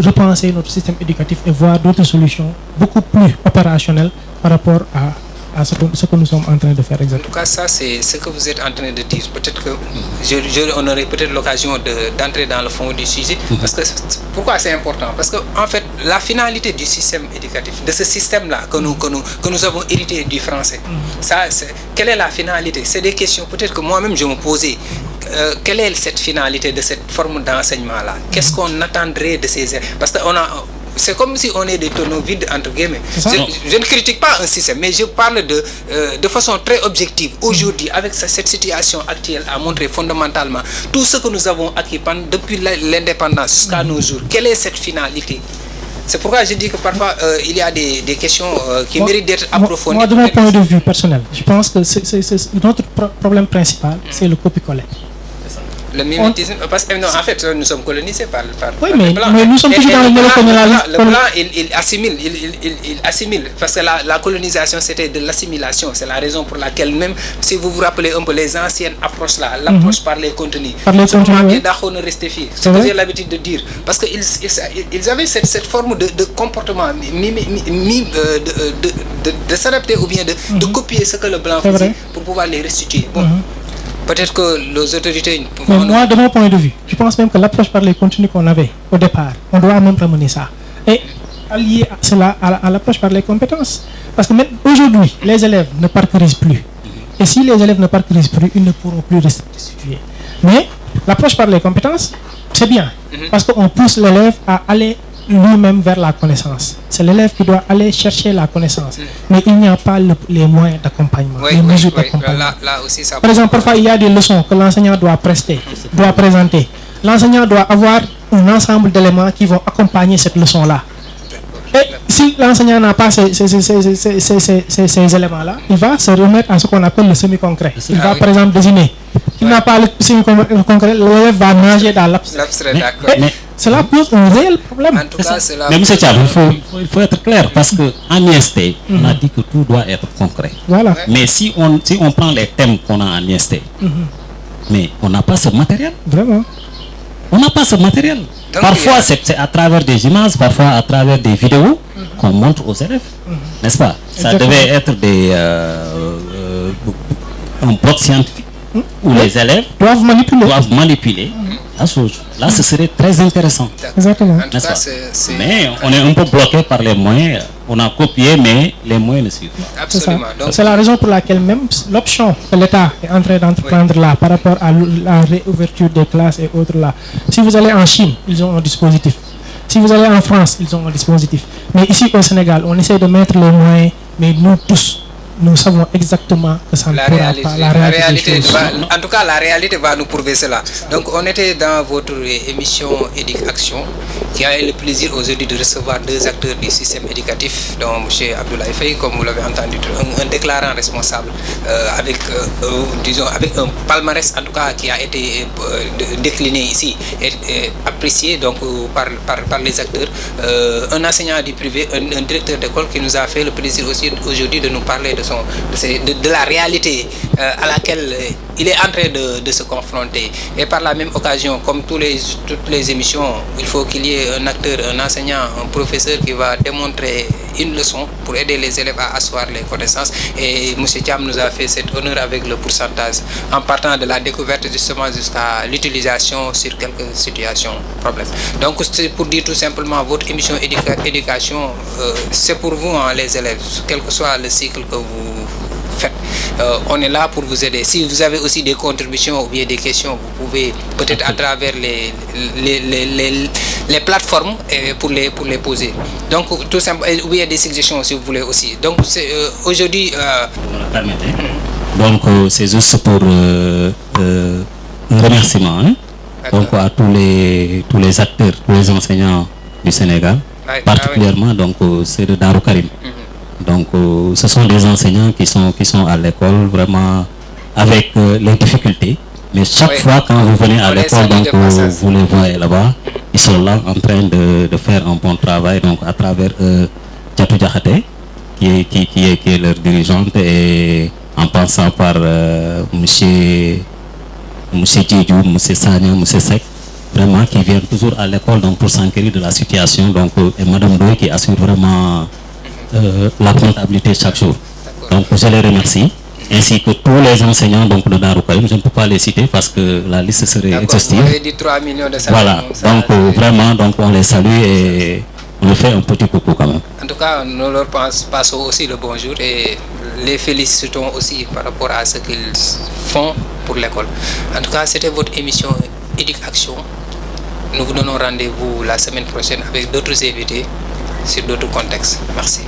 repenser notre système éducatif et voir d'autres solutions beaucoup plus opérationnelles par rapport à ce que nous sommes en train de faire exactement. En tout cas, ça c'est ce que vous êtes en train de dire. Peut-être que on aurait peut-être l'occasion d'entrer dans le fond du sujet. Parce que pourquoi c'est important? Parce que en fait, la finalité du système éducatif, de ce système-là que nous avons hérité du français, quelle est la finalité? C'est des questions peut-être que moi-même je me posais. Quelle est cette finalité de cette forme d'enseignement-là? Qu'est-ce qu'on attendrait de ces élèves? Parce que c'est comme si on est des tonneaux vides, entre guillemets. Je ne critique pas un système, mais je parle de façon très objective. Aujourd'hui, avec cette situation actuelle, à montrer fondamentalement tout ce que nous avons acquis depuis l'indépendance jusqu'à nos jours. Quelle est cette finalité? C'est pourquoi je dis que parfois, il y a des questions qui méritent d'être approfondies. Moi, de mon point de vue personnel, je pense que notre problème principal, c'est le copier-coller. Le mimétisme, parce que en fait, nous sommes colonisés par oui, les Blancs. Mais nous sommes toujours dans le néocolonialisme. Le Blanc, il assimile, parce que la colonisation, c'était de l'assimilation. C'est la raison pour laquelle, même si vous vous rappelez un peu les anciennes approches là, l'approche par les contenus, c'est ce que j'ai l'habitude de dire. Parce qu'ils avaient cette forme de comportement, de s'adapter ou bien de copier ce que le Blanc faisait pour pouvoir les restituer. Bon. Peut-être que les autorités... Mais moi, de mon point de vue, je pense même que l'approche par les contenus qu'on avait au départ, on doit même ramener ça. Et allier cela à l'approche par les compétences. Parce que même aujourd'hui, les élèves ne parcoursent plus. Et si les élèves ne parcoursent plus, ils ne pourront plus restituer. Mais l'approche par les compétences, c'est bien. Parce qu'on pousse l'élève à aller lui-même vers la connaissance. C'est l'élève qui doit aller chercher la connaissance. Mais il n'y a pas les moyens d'accompagnement, les mesures d'accompagnement. Là aussi, ça Par exemple, parfois, il y a des leçons que l'enseignant doit présenter. L'enseignant doit avoir un ensemble d'éléments qui vont accompagner cette leçon-là. Et si l'enseignant n'a pas ces éléments-là, il va se remettre à ce qu'on appelle le semi-concret. Il va, par exemple, désigner. S'il n'a pas le semi-concret, l'élève va nager dans l'abstrait. Cela pose un réel problème. En tout cas, mais M. Thiam, il faut être clair, parce qu'en IST, on a dit que tout doit être concret. Voilà. Mais si on prend les thèmes qu'on a en IST, mais on n'a pas ce matériel. Vraiment. On n'a pas ce matériel. Donc, parfois, c'est à travers des images, parfois à travers des vidéos qu'on montre aux élèves. N'est-ce pas? Ça devait être un bloc scientifique où les élèves doivent manipuler la chose. Là, ce serait très intéressant. Exactement. En tout cas, mais on est un peu bloqué par les moyens. On a copié, mais les moyens ne suivent pas. Absolument. C'est la raison pour laquelle même l'option que l'État est en train d'entreprendre là, par rapport à la réouverture des classes et autres là. Si vous allez en Chine, ils ont un dispositif. Si vous allez en France, ils ont un dispositif. Mais ici au Sénégal, on essaie de mettre les moyens, mais nous tous, nous savons exactement que ça ne pourra pas. La réalité en tout cas, la réalité va nous prouver cela. Donc, on était dans votre émission Éduc-Action, qui a eu le plaisir aujourd'hui de recevoir deux acteurs du système éducatif, dont M. Abdoulaye Faye, comme vous l'avez entendu, un déclarant responsable, avec un palmarès, en tout cas, qui a été décliné ici et apprécié donc, par les acteurs. Un enseignant du privé, un directeur d'école qui nous a fait le plaisir aussi aujourd'hui de nous parler de la réalité à laquelle il est en train de se confronter. Et par la même occasion, comme toutes les émissions, il faut qu'il y ait un acteur, un enseignant, un professeur qui va démontrer une leçon pour aider les élèves à asseoir les connaissances. Et M. Thiam nous a fait cet honneur avec le pourcentage, en partant de la découverte justement jusqu'à l'utilisation sur quelques situations, problèmes. Donc c'est pour dire tout simplement, votre émission éducation, c'est pour vous, hein, les élèves, quel que soit le cycle que vous faites. On est là pour vous aider. Si vous avez aussi des contributions ou bien des questions, vous pouvez peut-être à travers les plateformes pour les poser. Donc tout simplement, ou bien des suggestions si vous voulez aussi. Donc aujourd'hui, donc c'est juste pour un remerciement, hein? Donc à tous les acteurs, tous les enseignants du Sénégal, particulièrement donc c'est de Darou Karim. Donc ce sont des enseignants qui sont à l'école vraiment avec les difficultés, mais chaque fois quand vous venez à l'école, donc vous les voyez là-bas, ils sont là en train de faire un bon travail, donc à travers Diatou Diakhaté qui est leur dirigeante, et en passant par monsieur Djedjou, monsieur Sagna, monsieur Sek, vraiment qui viennent toujours à l'école donc pour s'enquérir de la situation, donc et madame Doy qui assure vraiment la comptabilité chaque jour. Donc je les remercie, ainsi que tous les enseignants donc de Darou Karim. Je ne peux pas les citer parce que la liste serait exhaustive. Vous avez dit 3 millions de salaires. Voilà, donc vraiment donc on les salue et on leur fait un petit coucou quand même. En tout cas, nous leur passons aussi le bonjour et les félicitons aussi par rapport à ce qu'ils font pour l'école. En tout cas, c'était votre émission Éduc-Action. Nous vous donnons rendez-vous la semaine prochaine avec d'autres invités sur d'autres contextes. Merci.